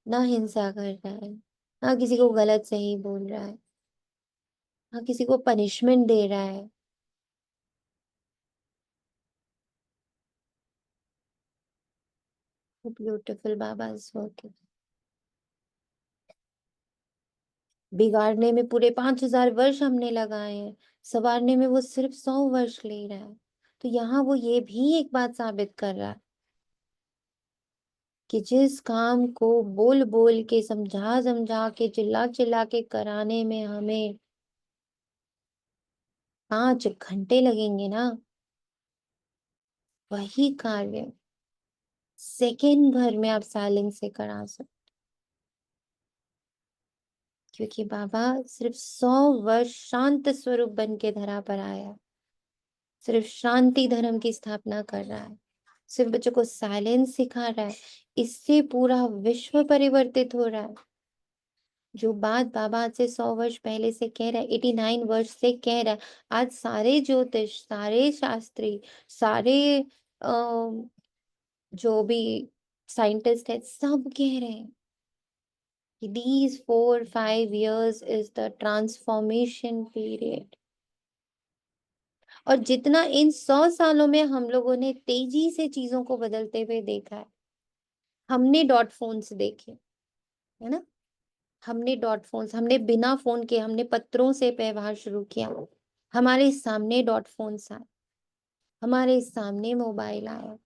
ना हिंसा कर रहा है, ना किसी को गलत सही बोल रहा है, ना किसी को पनिशमेंट दे रहा है। Beautiful Baba is working. बिगाड़ने में पूरे 5,000 वर्ष हमने लगाए हैं, संवारने में वो सिर्फ 100 वर्ष ले रहा है। तो यहाँ वो ये भी एक बात साबित कर रहा है कि जिस काम को बोल बोल के समझा समझा के चिल्ला चिल्ला के कराने में हमें 5 घंटे लगेंगे ना, वही कार्य सेकेंड भर में आप साइलेंस से करा सकते। क्योंकि बाबा सिर्फ 100 वर्ष शांत स्वरूप बन के धरा पर आया, सिर्फ शांति धर्म की स्थापना कर रहा है, सिर्फ बच्चों को साइलेंस सिखा रहा है। इससे पूरा विश्व परिवर्तित हो रहा है। जो बात बाबा आज से 100 वर्ष पहले से कह रहा है, 89 वर्ष से कह रहा है, आज सारे ज्योतिष, सारे शास्त्री, सारे जो भी साइंटिस्ट है सब कह रहे हैं कि these 4-5 years is the transformation period। और जितना इन 100 सालों में हम लोगों ने तेजी से चीजों को बदलते हुए देखा है, हमने डॉट फोन्स देखे, है ना, हमने डॉट फोन्स, हमने बिना फोन के हमने पत्रों से व्यवहार शुरू किया। हमारे सामने डॉट फोन्स आए, हमारे सामने मोबाइल आया,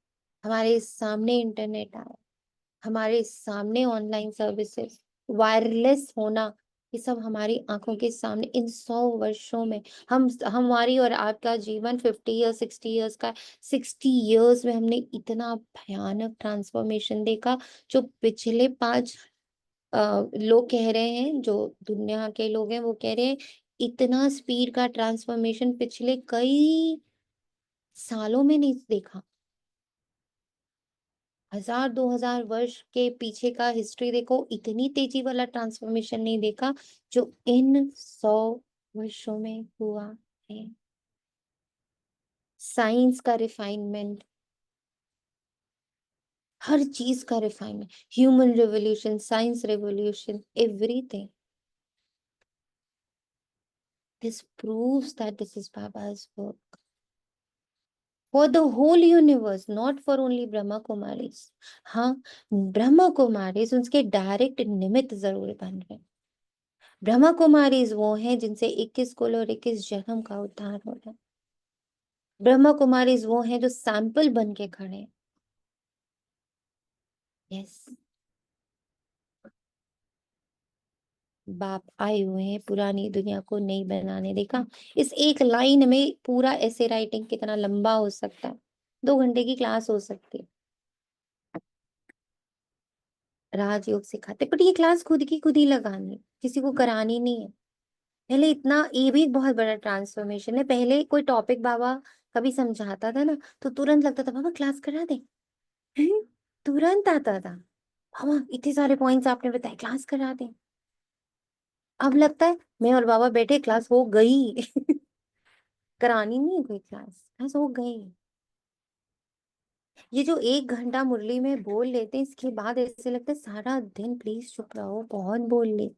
हमारे सामने इंटरनेट आया, हमारे सामने ऑनलाइन सर्विसेज, वायरलेस होना, ये सब हमारी आंखों के सामने इन 100 वर्षों में। हम हमारी और आपका जीवन 50 ईयर्स 60 ईयर्स का। 60 ईयर्स में हमने इतना भयानक ट्रांसफॉर्मेशन देखा। जो पिछले 5 लोग कह रहे हैं, जो दुनिया के लोग हैं वो कह रहे हैं इतना स्पीड का ट्रांसफॉर्मेशन पिछले कई सालों में नहीं देखा। 1,000-2,000 वर्ष के पीछे का हिस्ट्री देखो, इतनी तेजी वाला ट्रांसफॉर्मेशन नहीं देखा जो इन 100 वर्षों में हुआ है। साइंस का रिफाइनमेंट, हर चीज का refinement, human revolution, science revolution, everything. This proves that this is Baba's work for the whole universe, not for only Brahma Kumaris. हाँ, ब्रह्मा कुमारीज उसके डायरेक्ट निमित्त जरूर बन रहे। ब्रह्मा कुमारीज वो हैं जिनसे 21 कुल और 21 जन्म का उद्धार हो रहा है। ब्रह्मा कुमारीज वो हैं जो सैंपल बन के खड़े हैं। यस, बाप आए हुए हैं पुरानी दुनिया को नई बनाने। देखा, इस एक लाइन में पूरा ऐसे राइटिंग कितना लंबा हो सकता है, 2 घंटे की क्लास हो सकती है। राजयोग सिखाते, बट ये क्लास खुद ही लगानी, किसी को करानी नहीं है। पहले इतना, ये भी एक बहुत बड़ा ट्रांसफॉर्मेशन है। पहले कोई टॉपिक बाबा कभी समझाता था ना, तो तुरंत लगता था बाबा क्लास करा दे। तुरंत आता था, बाबा इतने सारे पॉइंट्स आपने बताए, क्लास करा दे। अब लगता है मैं और बाबा बैठे, क्लास हो गई। करानी नहीं है कोई क्लास, क्लास हो गई। ये जो 1 घंटा मुरली में बोल लेते हैं, इसके बाद ऐसे लगता है सारा दिन प्लीज चुप रहो, बहुत बोल ले।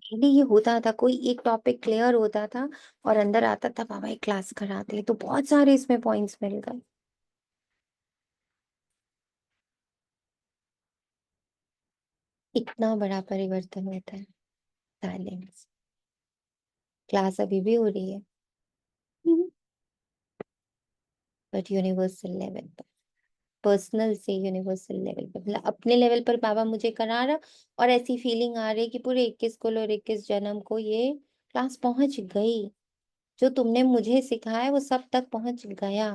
पहले ये होता था, कोई एक टॉपिक क्लियर होता था और अंदर आता था बाबा एक क्लास कराते, तो बहुत सारे इसमें पॉइंट्स मिल गए। इतना बड़ा परिवर्तन होता है साइलेंस। क्लास अभी भी हो रही है, बट यूनिवर्सल लेवल पर, पर्सनल से यूनिवर्सल लेवल पर, मतलब अपने लेवल पर बाबा मुझे करा रहा। और ऐसी फीलिंग आ रही है कि पूरे 21 कुल और 21 जन्म को ये क्लास पहुंच गई। जो तुमने मुझे सिखाया है वो सब तक पहुंच गया।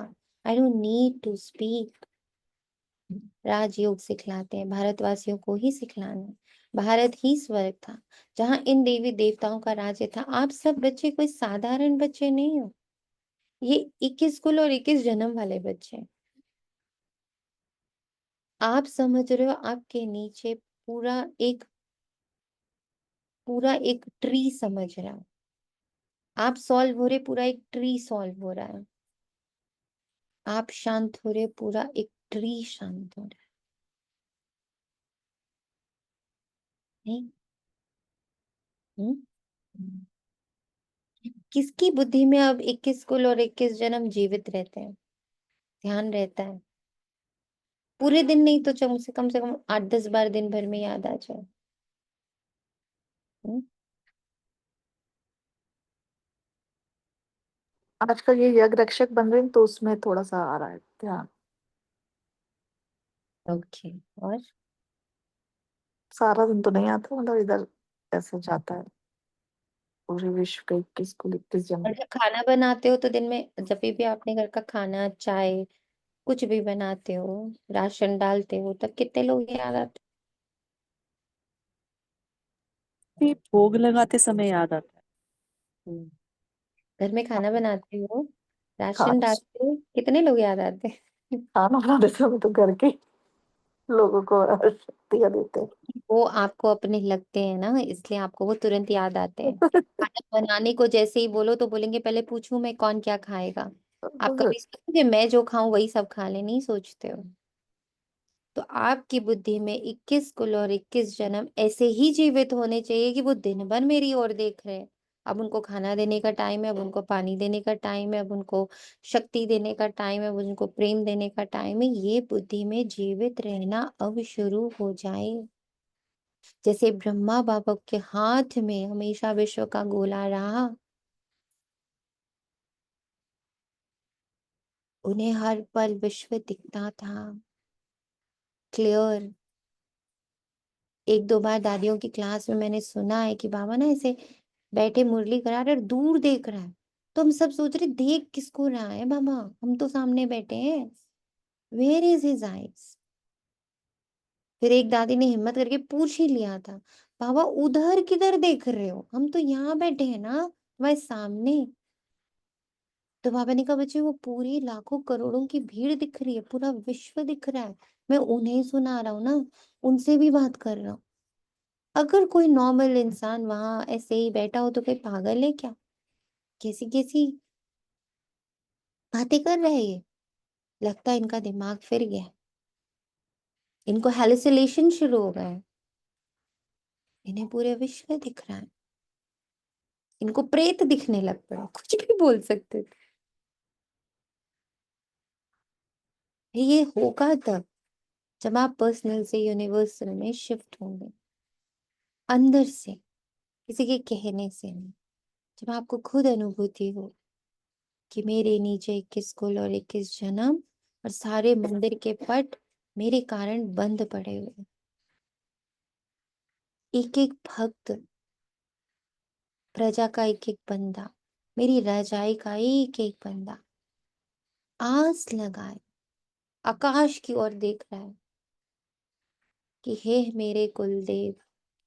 I don't need to speak. Rajyoga सिखलाते हैं, भारतवासियों को ही सिखलाना है। भारत ही स्वर्ग था जहाँ इन देवी देवताओं का राज्य था। आप सब बच्चे कोई साधारण बच्चे नहीं हो, ये 21 कुल और 21 जन्म वाले बच्चे हैं। आप समझ रहे हो, आपके नीचे पूरा एक ट्री समझ रहा है। आप सॉल्व हो रहे, पूरा एक ट्री सॉल्व हो रहा है। आप शांत हो रहे, पूरा एक ट्री शांत हो रहा है। नहीं? हम्म? किसकी बुद्धि में अब 21 कुल और 21 जन्म जीवित रहते हैं, ध्यान रहता है? पूरे दिन नहीं तो कम से कम 8-10 बार दिन भर में याद आ जाए। आजकल ये यज्ञ रक्षक बन रहे हैं तो उसमें थोड़ा सा आ रहा है ध्यान। ओके। और सारा दिन तो नहीं आता, मतलब इधर ऐसे जाता है पूरे विश्व के 21 को 21 जन। जब खाना बनाते हो तो दिन में जब भी आपने घर का खाना, चाय, कुछ भी बनाते हो, राशन डालते हो, तब कितने लोग याद आते ये भोग लगाते समय याद आता है। हैं? घर में खाना बनाते हो, राशन खाना डालते हो, कितने लोग याद आते हैं? खाना बनाते समय तो घर के लोगों को शक्तियाँ देते हैं। वो आपको अपने लगते हैं ना, इसलिए आपको वो तुरंत याद आते हैं। खाना बनाने को जैसे ही बोलो तो बोलेंगे पहले पूछूं मैं कौन क्या खाएगा। आप कभी सोचोगे मैं जो खाऊं वही सब खा ले? नहीं सोचते हो। तो आपकी बुद्धि में 21 कुल और 21 जन्म ऐसे ही जीवित होने चाहिए कि वो दिन भर मेरी ओर देख रहे हैं। अब उनको खाना देने का टाइम है, अब उनको पानी देने का टाइम है, अब उनको शक्ति देने का टाइम है, अब उनको प्रेम देने का टाइम है। ये बुद्धि में जीवित रहना अब शुरू हो जाए। जैसे ब्रह्मा बाबा के हाथ में हमेशा विश्व का गोला रहा, उन्हें हर पल विश्व दिखता था क्लियर। 1-2 बार दादियों की क्लास में मैंने सुना है कि बाबा ना ऐसे बैठे मुरली करा रहे और दूर देख रहा है। तो हम सब सोच रहे देख किसको रहा है बाबा, हम तो सामने बैठे हैं। Where is his eyes? फिर एक दादी ने हिम्मत करके पूछ ही लिया था, बाबा उधर किधर देख रहे हो, हम तो यहाँ बैठे हैं ना तुम्हारे सामने। तो बाबा ने कहा बच्चे वो पूरी लाखों करोड़ों की भीड़ दिख रही है, पूरा विश्व दिख रहा है, मैं उन्हें सुना रहा हूँ ना, उनसे भी बात कर रहा हूँ। अगर कोई नॉर्मल इंसान वहां ऐसे ही बैठा हो तो कोई पागल है क्या? कैसी कैसी बातें कर रहे हैं ये। लगता है इनका दिमाग फिर गया, इनको हेलुसिनेशन शुरू हो गए, इन्हें पूरे विश्व दिख रहा है, इनको प्रेत दिखने लग पड़ा, कुछ भी बोल सकते थे। ये होगा तब जब आप पर्सनल से यूनिवर्सल में शिफ्ट होंगे, अंदर से। किसी के कहने से नहीं। जब आपको खुद अनुभूति हो कि मेरे नीचे 21 कुल और 21 जन्म और सारे मंदिर के पट मेरे कारण बंद पड़े हुए, एक एक भक्त, प्रजा का एक एक बंदा, मेरी रजाई का एक एक बंदा आस लगाए आकाश की ओर देख रहा है कि हे मेरे कुलदेव,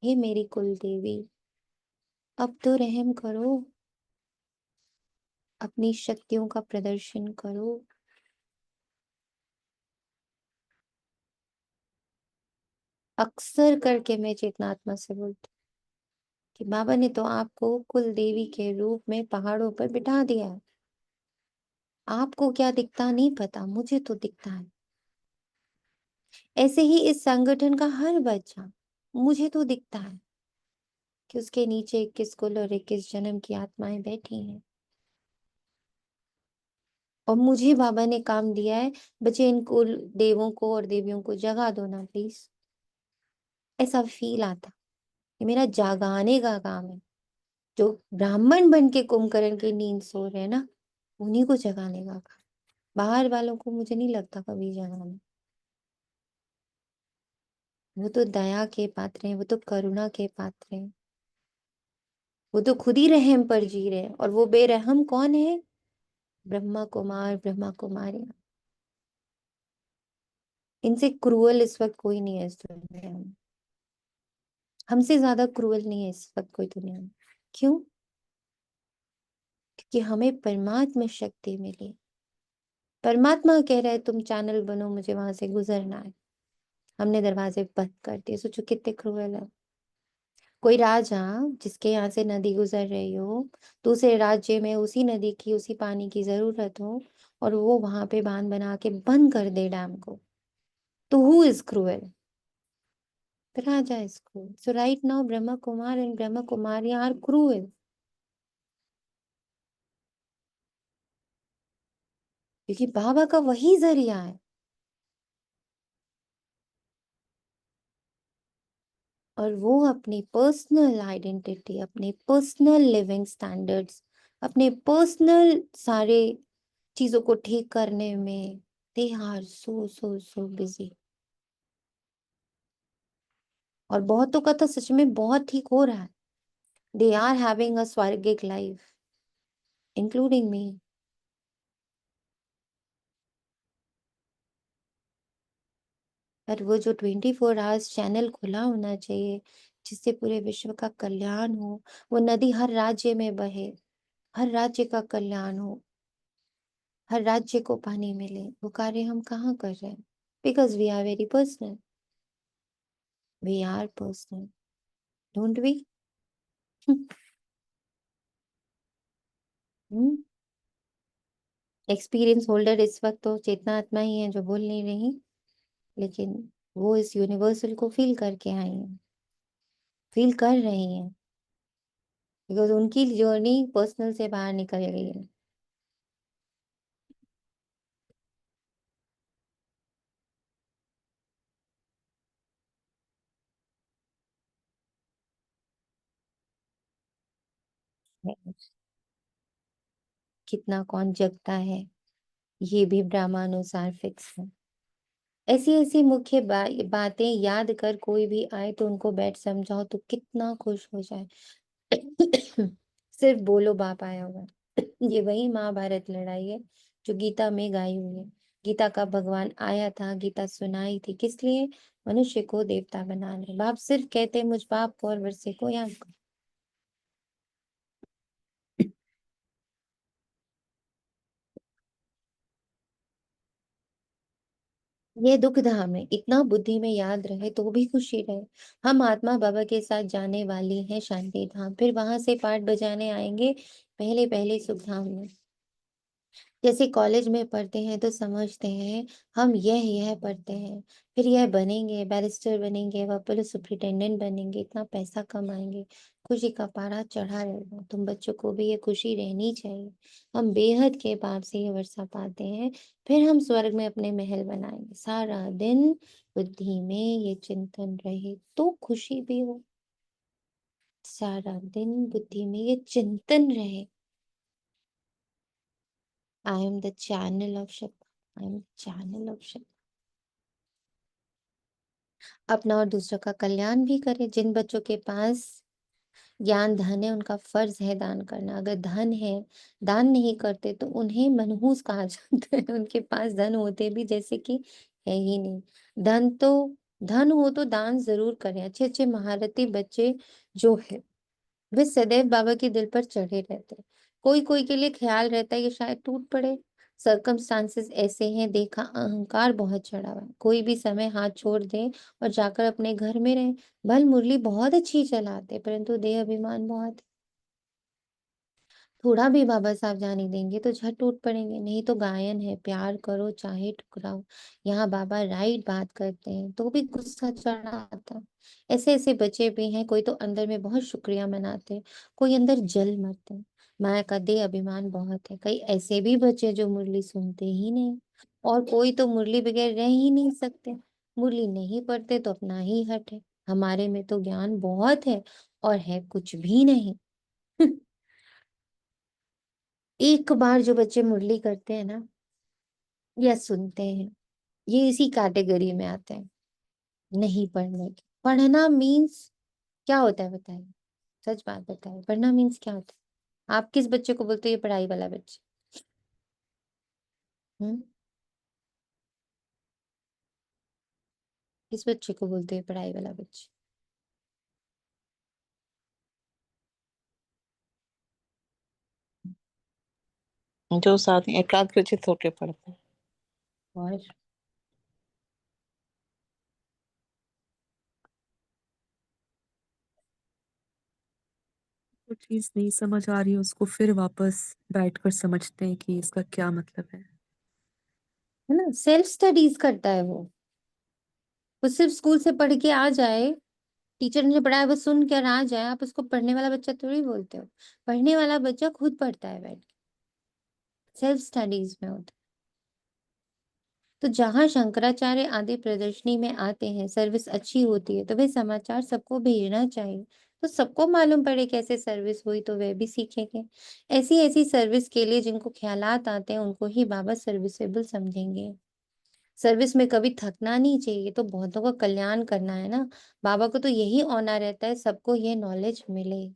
हे मेरी कुलदेवी, अब तो रहम करो, अपनी शक्तियों का प्रदर्शन करो। अक्सर करके मैं चेतनात्मा से बोलती कि बाबा ने तो आपको कुल देवी के रूप में पहाड़ों पर बिठा दिया है। आपको क्या दिखता नहीं पता, मुझे तो दिखता है। ऐसे ही इस संगठन का हर बच्चा, मुझे तो दिखता है कि उसके नीचे 21 कुल और 21 जन्म की आत्माएं बैठी हैं। और मुझे बाबा ने काम दिया है, बच्चे इन कुल देवों को और देवियों को जगा दो ना प्लीज। ऐसा फील आता कि मेरा जागाने का काम है। जो ब्राह्मण बन के कुंभकर्ण की नींद सो रहे हैं ना, उन्हीं को जगाने का काम। बाहर वालों को मुझे नहीं लगता कभी जगाना। वो तो दया के पात्र हैं, वो तो करुणा के पात्र हैं, वो तो खुद ही रहम पर जी रहे हैं। और वो बेरहम कौन है? ब्रह्मा कुमार, ब्रह्मा कुमारियां। इनसे क्रूअल इस वक्त कोई नहीं है इस दुनिया में। हमसे ज्यादा क्रूअल नहीं है इस वक्त कोई दुनिया में। क्यों? क्योंकि हमें परमात्मा शक्ति मिली। परमात्मा कह रहा है तुम चैनल बनो, मुझे वहां से गुजरना है। हमने दरवाजे बंद कर दिए। सोचो कितने क्रूएल है। कोई राजा जिसके यहाँ से नदी गुजर रही हो, दूसरे राज्य में उसी नदी की, उसी पानी की जरूरत हो, और वो वहां पे बांध बना के बंद कर दे डैम को, तो who is cruel? The Raja is cruel. So right now Brahma Kumar and Brahma Kumari are cruel. क्योंकि बाबा का वही जरिया है। और वो अपनी पर्सनल आइडेंटिटी, अपने पर्सनल लिविंग स्टैंडर्ड्स, अपने पर्सनल सारे चीजों को ठीक करने में they are so so so busy. और बहुतों का तो सच में बहुत ठीक हो रहा है। दे आर हैविंग अ स्वर्गिक लाइफ, इंक्लूडिंग मी। पर वो जो 24 आवर्स चैनल खुला होना चाहिए जिससे पूरे विश्व का कल्याण हो, वो नदी हर राज्य में बहे, हर राज्य का कल्याण हो, हर राज्य को पानी मिले, वो कार्य हम कहाँ कर रहे हैं? Because we are very personal, we are personal, don't we? Experience holder इस वक्त तो चेतना आत्मा ही है जो बोल नहीं रही, लेकिन वो इस यूनिवर्सल को फील करके आई है, फील कर रही है, बिकॉज उनकी जर्नी पर्सनल से बाहर निकल गई है। कितना कौन जगता है, ये भी ब्रह्मानुसार फिक्स है। ऐसी ऐसी मुख्य बातें याद कर कोई भी आए तो उनको बैठ समझाओ तो कितना खुश हो जाए। सिर्फ बोलो बाप आया हुआ है। ये वही महाभारत लड़ाई है जो गीता में गाई हुई है। गीता का भगवान आया था, गीता सुनाई थी, किस लिए? मनुष्य को देवता बनाने। बाप सिर्फ कहते मुझ बाप को और वर्षे को याद करो। ये दुख धाम है, इतना बुद्धि में याद रहे तो भी खुशी रहे। हम आत्मा बाबा के साथ जाने वाली हैं शांति धाम, फिर वहां से पाठ बजाने आएंगे पहले पहले सुख धाम में। जैसे कॉलेज में पढ़ते हैं तो समझते हैं हम यह पढ़ते हैं, फिर यह बनेंगे, बैरिस्टर बनेंगे, वह पुलिस सुप्रिंटेंडेंट बनेंगे, इतना पैसा कमाएंगे, खुशी का पारा चढ़ा रहेगा। तुम बच्चों को भी ये खुशी रहनी चाहिए। हम बेहद के पाप से ये वर्षा पाते हैं, फिर हम स्वर्ग में अपने महल बनाएंगे। सारा दिन बुद्धि में ये चिंतन रहे तो खुशी भी हो। सारा दिन बुद्धि में ये चिंतन रहे, I am the channel of shakti, I am the channel of shakti. अपना और दूसरों का कल्याण भी करे। जिन बच्चों के पास ज्ञान धन है, उनका फर्ज है दान करना। अगर धन है, दान नहीं करते तो उन्हें मनहूस कहा जाता है। उनके पास धन होते भी जैसे कि है ही नहीं। धन हो तो दान जरूर करें। अच्छे अच्छे महारथी बच्चे जो है वे सदैव बाबा के दिल पर चढ़े रहते हैं। कोई कोई के लिए ख्याल रहता है कि शायद टूट पड़े। सर्कमस्टांसेस ऐसे हैं, देखा अहंकार बहुत चढ़ा हुआ है। कोई भी समय हाथ छोड़ दे और जाकर अपने घर में रहे। भल मुरली बहुत अच्छी चलाते, परंतु देह अभिमान बहुत है। थोड़ा भी बाबा साहब जाने देंगे तो झट टूट पड़ेंगे। नहीं तो गायन है, प्यार करो चाहे ठुकराओ। यहाँ बाबा राइट बात करते हैं तो भी गुस्सा चढ़ा आता है। ऐसे ऐसे बच्चे भी हैं, कोई तो अंदर में बहुत शुक्रिया मनाते हैं, कोई अंदर जल मरते हैं। माया का देह अभिमान बहुत है। कई ऐसे भी बच्चे जो मुरली सुनते ही नहीं, और कोई तो मुरली बगैर रह ही नहीं सकते। मुरली नहीं पढ़ते तो अपना ही हट है। हमारे में तो ज्ञान बहुत है और है कुछ भी नहीं। एक बार जो बच्चे मुरली करते हैं ना या सुनते हैं, ये इसी कैटेगरी में आते हैं। नहीं पढ़ने के, पढ़ना मीन्स क्या होता है बताइए, सच बात बताइए, पढ़ना मीन्स क्या होता है? आप किस बच्चे को बोलते हो ये पढ़ाई वाला बच्चा? हम्म, किस बच्चे को बोलते हो ये पढ़ाई वाला बच्चा? जो साथ में एकाग्रचित होके पढ़ते हैं। और वो चीज नहीं समझ आ रही है उसको फिर वापस बैठकर समझते हैं कि इसका क्या मतलब है ना, सेल्फ स्टडीज करता है वो सिर्फ स्कूल से पढ़ के आ जाए, टीचर ने पढ़ाया बस सुन कर आ जाए, आप उसको पढ़ने वाला बच्चा थोड़ी बोलते हो। पढ़ने वाला बच्चा खुद पढ़ता है बैठ के, सेल्फ स्टडीज में होता है। तो जहां शंकराचार्य आदि प्रदर्शनी में आते हैं, सर्विस अच्छी होती है तो वे समाचार सबको भेजना चाहिए, तो सबको मालूम पड़े कैसे सर्विस हुई, तो वे भी सीखेंगे। ऐसी ऐसी सर्विस के लिए जिनको ख्यालात आते हैं उनको ही बाबा सर्विसेबल समझेंगे। सर्विस में कभी थकना नहीं चाहिए, तो बहुतों का कल्याण करना है ना। बाबा को तो यही ऑनर रहता है, सबको ये नॉलेज मिले,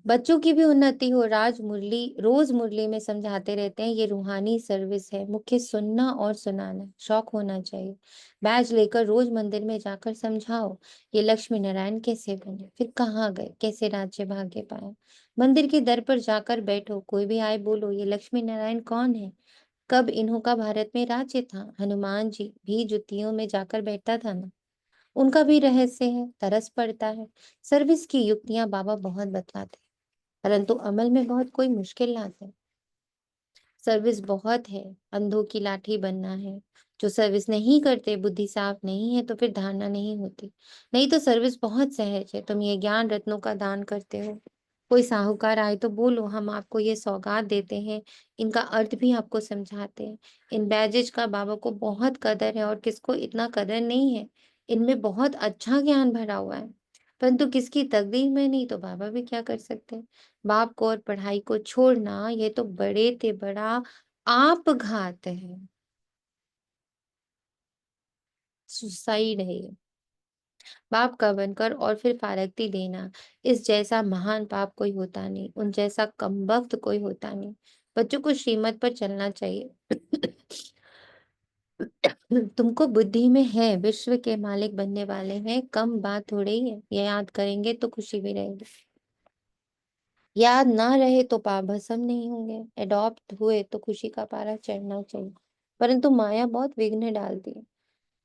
बच्चों की भी उन्नति हो। रोज मुरली में समझाते रहते हैं ये रूहानी सर्विस है, मुख्य सुनना और सुनाना, शौक होना चाहिए। बैच लेकर रोज मंदिर में जाकर समझाओ ये लक्ष्मी नारायण कैसे बने, फिर कहाँ गए, कैसे राज्य भाग्य पाया। मंदिर के दर पर जाकर बैठो, कोई भी आए बोलो ये लक्ष्मी नारायण कौन है, कब इन्हों का भारत में राज्य था। हनुमान जी भी जुतियों में जाकर बैठता था ना, उनका भी रहस्य है, तरस पड़ता है। सर्विस की युक्तियां बाबा बहुत बतलाते हैं, परंतु अमल में बहुत कोई मुश्किल लाते हैं। सर्विस बहुत है, अंधों की लाठी बनना है। जो सर्विस नहीं करते, बुद्धि साफ नहीं है, तो फिर धारणा नहीं होती। नहीं तो सर्विस बहुत सहज है। तुम ये ज्ञान रत्नों का दान करते हो, कोई साहूकार आए तो बोलो हम आपको ये सौगात देते हैं, इनका अर्थ भी आपको समझाते हैं। इन बैजेज का बाबा को बहुत कदर है, और किसको इतना कदर नहीं है। इनमें बहुत अच्छा ज्ञान भरा हुआ है, परंतु किसकी तकदीर में नहीं, तो बाबा भी क्या कर सकते हैं। बाप को और पढ़ाई को छोड़ना ये तो बड़े ते बड़ा आपघात है, सुसाइड है ये। बाप का बनकर और फिर फारकती देना, इस जैसा महान पाप कोई होता नहीं, उन जैसा कमबख्त कोई होता नहीं। बच्चों को श्रीमत पर चलना चाहिए। तुमको बुद्धि में है, विश्व के मालिक बनने वाले हैं, कम बात हो रही है। ये याद करेंगे तो खुशी भी रहेगी, याद ना रहे तो पाप भस्म नहीं होंगे। एडॉप्ट हुए तो खुशी का पारा चढ़ना चाहिए, परंतु माया बहुत विघ्न डालती है,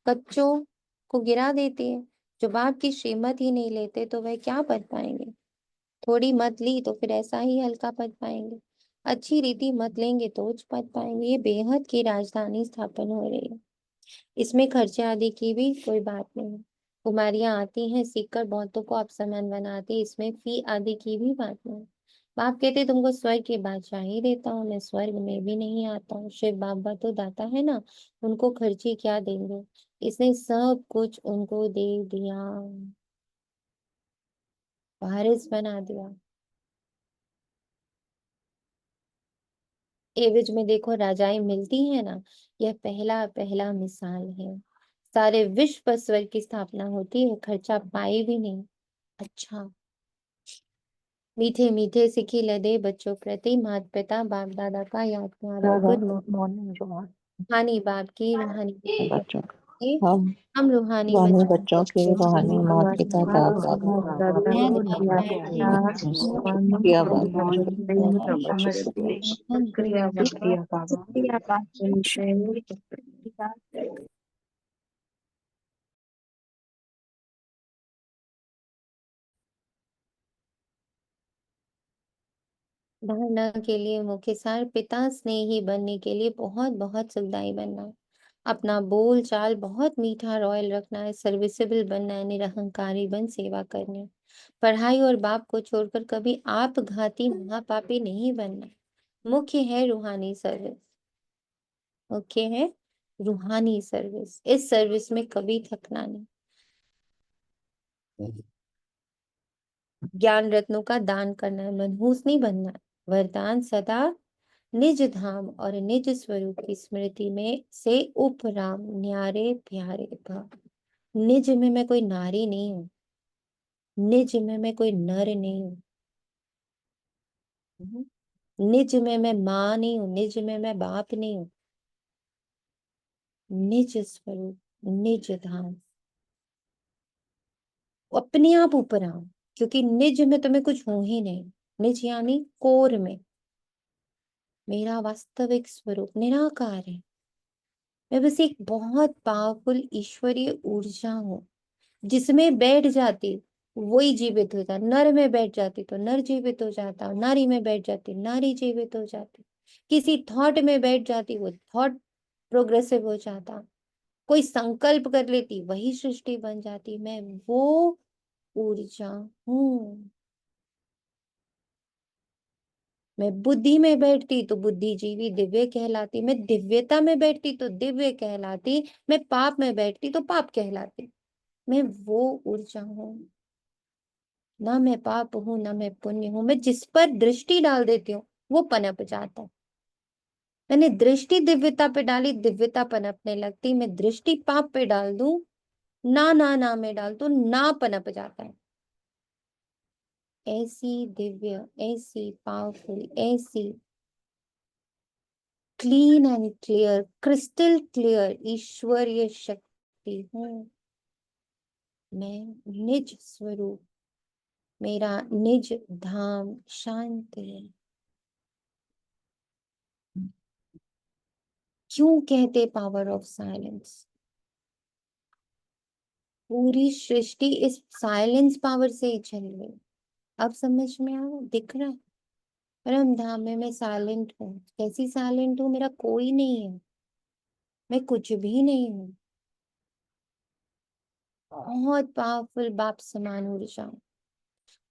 कच्चों को गिरा देती है। जो बाप की श्रीमत ही नहीं लेते तो वह क्या पढ़ पाएंगे। थोड़ी मत ली तो फिर ऐसा ही हल्का पढ़ पाएंगे, अच्छी रीति मत लेंगे तो उच्च पढ़ पाएंगे। ये बेहद की राजधानी स्थापन हो रही है, इसमें खर्चे आदि की भी कोई बात नहीं है। कुमारियां आती हैं, सीखकर बहुतों को अपसमन बनाती, इसमें फी आदि की भी बात नहीं। बाप कहते तुमको स्वर्ग की बादशाही देता हूँ, मैं स्वर्ग में भी नहीं आता हूँ। शिव बाबा तो दाता है ना, उनको खर्ची क्या देंगे, इसने सब कुछ उनको दे दिया। वारिस बना दिया। एवज में देखो राजाएं मिलती है ना, यह पहला पहला मिसाल है। सारे विश्व पर स्वर्ग की स्थापना होती है, खर्चा पाए भी नहीं। अच्छा, मीठे मीठे सिखी लदे बच्चों प्रति माता पिता बाप दादा का याद प्यारा गुड मॉर्निंग रोहन रूहानी बाप की रूहानी बच्चों के, हम हम रूहानी रूहानी बच्चों बच्चों के रूहानी माता पिता बाप दादा मैं क्रिया बाबा धारणा के लिए मुख्य सार, पिता स्नेही बनने के लिए बहुत बहुत सुखदाई बनना है, अपना बोल चाल बहुत मीठा रॉयल रखना है, सर्विसेबल बनना है, निरहंकारी बन सेवा करनी है, पढ़ाई और बाप को छोड़कर कभी आप घाती महापापी नहीं बनना। मुख्य है रूहानी सर्विस, मुख्य है रूहानी सर्विस, इस सर्विस में कभी थकना नहीं। ज्ञान रत्नों का दान करना है, मनहूस नहीं बनना है, वरदान सदा निज धाम और निज स्वरूप की स्मृति में से उपराम न्यारे प्यारे भाव। निज में मैं कोई नारी नहीं हूँ, निज में मैं कोई नर नहीं हूँ, निज में मैं माँ नहीं हूँ, निज में मैं बाप नहीं हूँ, निज स्वरूप निज धाम, अपने आप ऊपर आओ, क्योंकि निज में तुम्हें कुछ हूं ही नहीं। निज यानी कोर में मेरा वास्तविक स्वरूप निराकार है। मैं बस एक बहुत पावरफुल ईश्वरीय ऊर्जा हूँ, जिसमें बैठ जाती वही जीवित हो जाता। नर में बैठ जाती तो नर जीवित हो जाता, नारी में बैठ जाती नारी जीवित हो जाती, किसी थॉट में बैठ जाती वो थॉट प्रोग्रेसिव हो जाता, कोई संकल्प कर लेती वही सृष्टि बन जाती। मैं वो ऊर्जा हूँ। मैं बुद्धि में बैठती तो बुद्धिजीवी दिव्य कहलाती, मैं दिव्यता में बैठती तो दिव्य कहलाती, मैं पाप में बैठती तो पाप कहलाती। मैं वो ऊर्जा हूँ, ना मैं पाप हूं ना मैं पुण्य हूं। मैं जिस पर दृष्टि डाल देती हूँ वो पनप जाता है। मैंने दृष्टि दिव्यता पे डाली, दिव्यता पनपने लगती। मैं दृष्टि पाप पे डाल दूं, ना में डाल दूं, ना पनप जाता है। ऐसी दिव्य, ऐसी पावरफुल, ऐसी clean and clear, crystal clear ईश्वरीय शक्ति हूं मैं। निज स्वरूप मेरा निज धाम शांति है। क्यों कहते पावर ऑफ साइलेंस? पूरी सृष्टि इस साइलेंस पावर से ही चल रही। अब समझ में आ रहा, दिख रहा है? परम धाम में मैं साइलेंट हूँ। कैसी साइलेंट हूँ? मेरा कोई नहीं है, मैं कुछ भी नहीं हूँ। बहुत पावरफुल बाप समान ऊर्जा हूँ।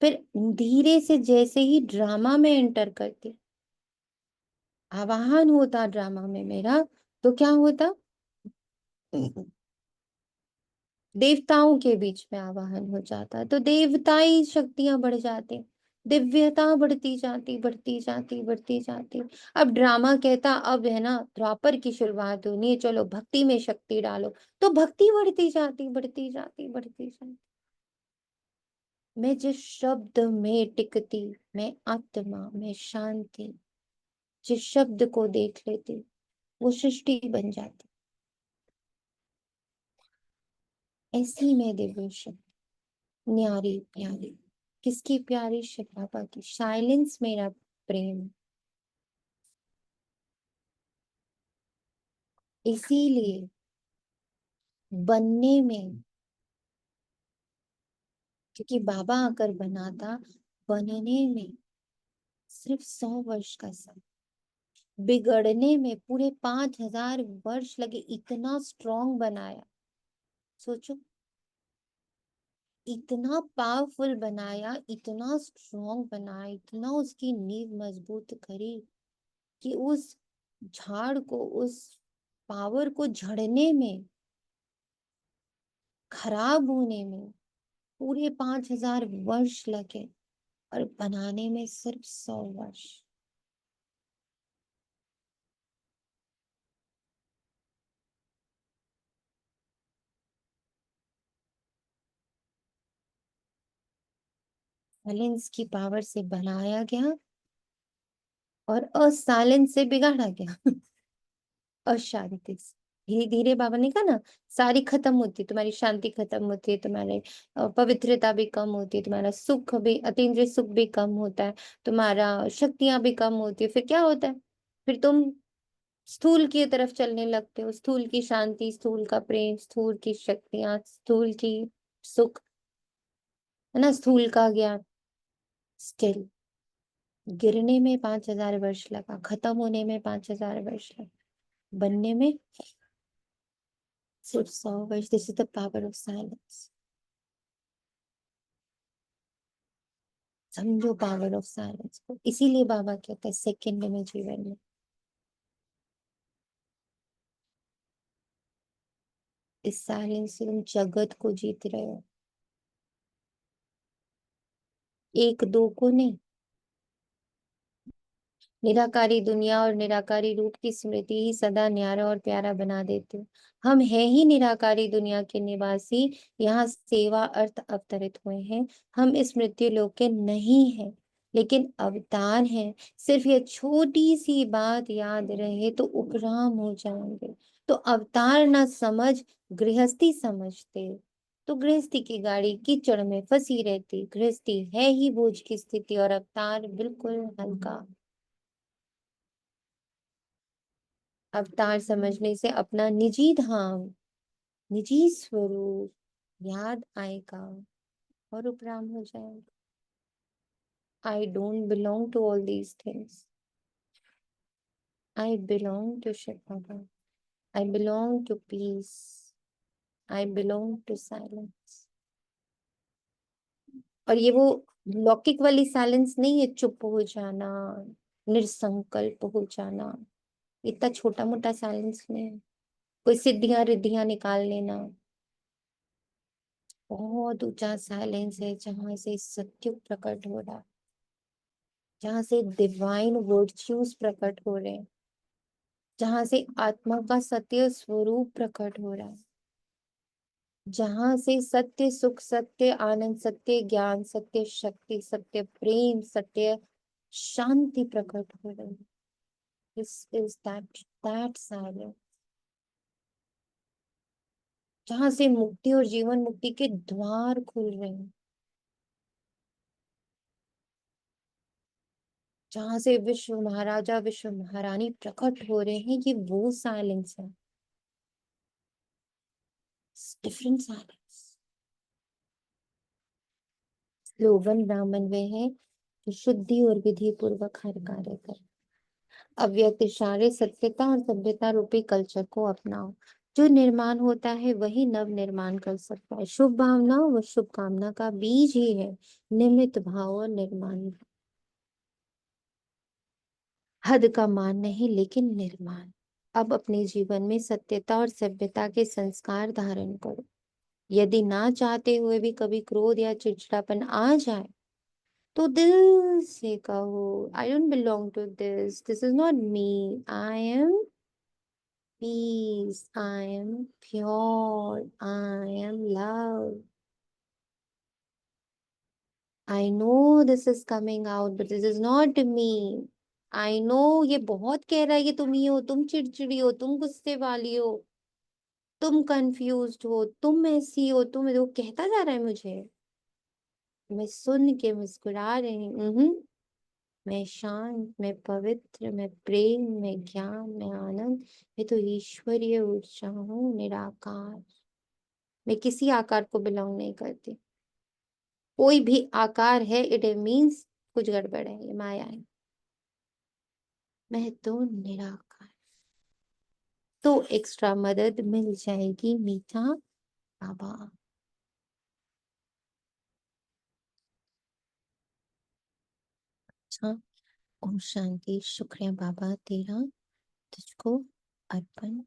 फिर धीरे से जैसे ही ड्रामा में एंटर करती, आवाहन होता ड्रामा में मेरा, तो क्या होता? देवताओं के बीच में आवाहन हो जाता है, तो देवताई शक्तियां बढ़ जाती, दिव्यता बढ़ती जाती बढ़ती जाती बढ़ती जाती। अब ड्रामा कहता अब है ना द्वापर की शुरुआत होनी है, चलो भक्ति में शक्ति डालो, तो भक्ति बढ़ती जाती बढ़ती जाती बढ़ती जाती। मैं जिस शब्द में टिकती, मैं आत्मा में शांति, जिस शब्द को देख लेती वो सृष्टि बन जाती। ऐसी में दिव्य शक्ति न्यारी प्यारी। किसकी प्यारी? शिव बाबा की। साइलेंस मेरा प्रेम। इसीलिए बनने में, क्योंकि बाबा आकर बनाता, बनने में सिर्फ 100 वर्ष का समय, बिगड़ने में पूरे 5000 वर्ष लगे। इतना स्ट्रॉन्ग बनाया, सोचो, इतना पावरफुल बनाया, इतना स्ट्रॉन्ग बनाया, इतना उसकी नींव मजबूत करी कि उस झाड़ को, उस पावर को झड़ने में, खराब होने में पूरे 5000 वर्ष लगे और बनाने में सिर्फ 100 वर्ष। साइलेंस की पावर से बनाया गया और असाइलेंस से बिगाड़ा गया। अशांति से धीरे धीरे, बाबा ने कहा ना, सारी खत्म होती, तुम्हारी शांति खत्म होती है, तुम्हारी पवित्रता भी कम होती है, तुम्हारा सुख भी, अतीन्द्रिय सुख भी कम होता है, तुम्हारा शक्तियां भी कम होती है। फिर क्या होता है? फिर तुम स्थूल की तरफ चलने लगते हो, स्थूल की शांति, स्थूल का प्रेम, स्थूल की शक्तियां, स्थूल की सुख, है ना, स्थूल का ज्ञान। स्टिल गिरने में 5000 वर्ष लगा, खत्म होने में 5000 वर्ष लगा, बनने में सिर्फ 100 वर्ष। This is the power of silence. समझो पावर ऑफ साइलेंस को। इसीलिए बाबा कहते हैं सेकंड में जीवन में इस साइलेंस से तुम जगत को जीत रहे हो, एक दो को नहीं। निराकारी दुनिया और निराकारी रूप की स्मृति ही सदा न्यारा और प्यारा बना देते हो। हम हैं ही निराकारी दुनिया के निवासी, यहाँ सेवा अर्थ अवतरित हुए हैं। हम इस मृत्यु लोक के नहीं हैं, लेकिन अवतार हैं। सिर्फ ये छोटी सी बात याद रहे तो उपराम हो जाएंगे। तो अवतार ना समझ, गृहस्थी समझते तो गृहस्थी की गाड़ी कीचड़ में फंसी रहती। गृहस्थी है ही बोझ की स्थिति और अवतार बिल्कुल हल्का। अवतार समझने से अपना निजी धाम, निजी स्वरूप याद आएगा और उपराम हो जाएगा। I don't belong to all these things. I belong to Shiv Baba. I belong to peace. I belong to silence. और ये वो लौकिक वाली साइलेंस नहीं है, चुप हो जाना, निसंकल्प हो जाना। इतना छोटा मोटा साइलेंस नहीं है, कोई सिद्धियां रिद्धियां निकाल लेना। बहुत ऊंचा साइलेंस है जहां से सत्य प्रकट हो रहा है, जहां से डिवाइन वर्च्यूज प्रकट हो रहे हैं, जहां से आत्मा का सत्य स्वरूप प्रकट हो रहा है, जहां से सत्य सुख, सत्य आनंद, सत्य ज्ञान, सत्य शक्ति, सत्य प्रेम, सत्य शांति प्रकट हो रही है। दिस इज दैट साइलेंस जहां से मुक्ति और जीवन मुक्ति के द्वार खुल रहे हैं, जहां से विश्व महाराजा विश्व महारानी प्रकट हो रहे हैं। ये वो साइलेंस है, डिफरेंट साइलेंस। स्लोगन ब्राह्मण वे हैं जो शुद्धि और विधि पूर्वक हर कार्य कर। अव्यक्त इशारे सत्यता और सभ्यता रूपी कल्चर को अपनाओ। जो निर्माण होता है वही नव निर्माण कर सकता है। शुभ भावना व शुभकामना का बीज ही है निमित्त भाव और निर्माण। हद का मान नहीं, लेकिन निर्माण। अब अपने जीवन में सत्यता और सभ्यता के संस्कार धारण करो। यदि ना चाहते हुए भी कभी क्रोध या चिड़चिड़ापन आ जाए तो दिल से कहो, I don't belong to this, this is not me, I am peace, I am pure, I am love. I know this is coming out but this is not me. I know ये बहुत कह रहा है कि तुम ही हो, तुम चिड़चिड़ी हो, तुम गुस्से वाली हो, तुम कंफ्यूज्ड हो, तुम ऐसी हो, तुम वो कहता जा रहा है मुझे। मैं सुन के मुस्कुरा रही हूँ। मैं शांत, मैं पवित्र, मैं प्रेम, मैं ज्ञान, मैं आनंद, मैं तो ईश्वरीय ऊर्जा हूँ, निराकार। मैं किसी आकार को बिलोंग नहीं करती। कोई भी आकार है, इट मीन्स कुछ गड़बड़ है, ये माया है। मैं तो निराकार। तो एक्स्ट्रा मदद मिल जाएगी मीठा बाबा। अच्छा, ओम शांति। शुक्रिया बाबा, तेरा तुझको अर्पण।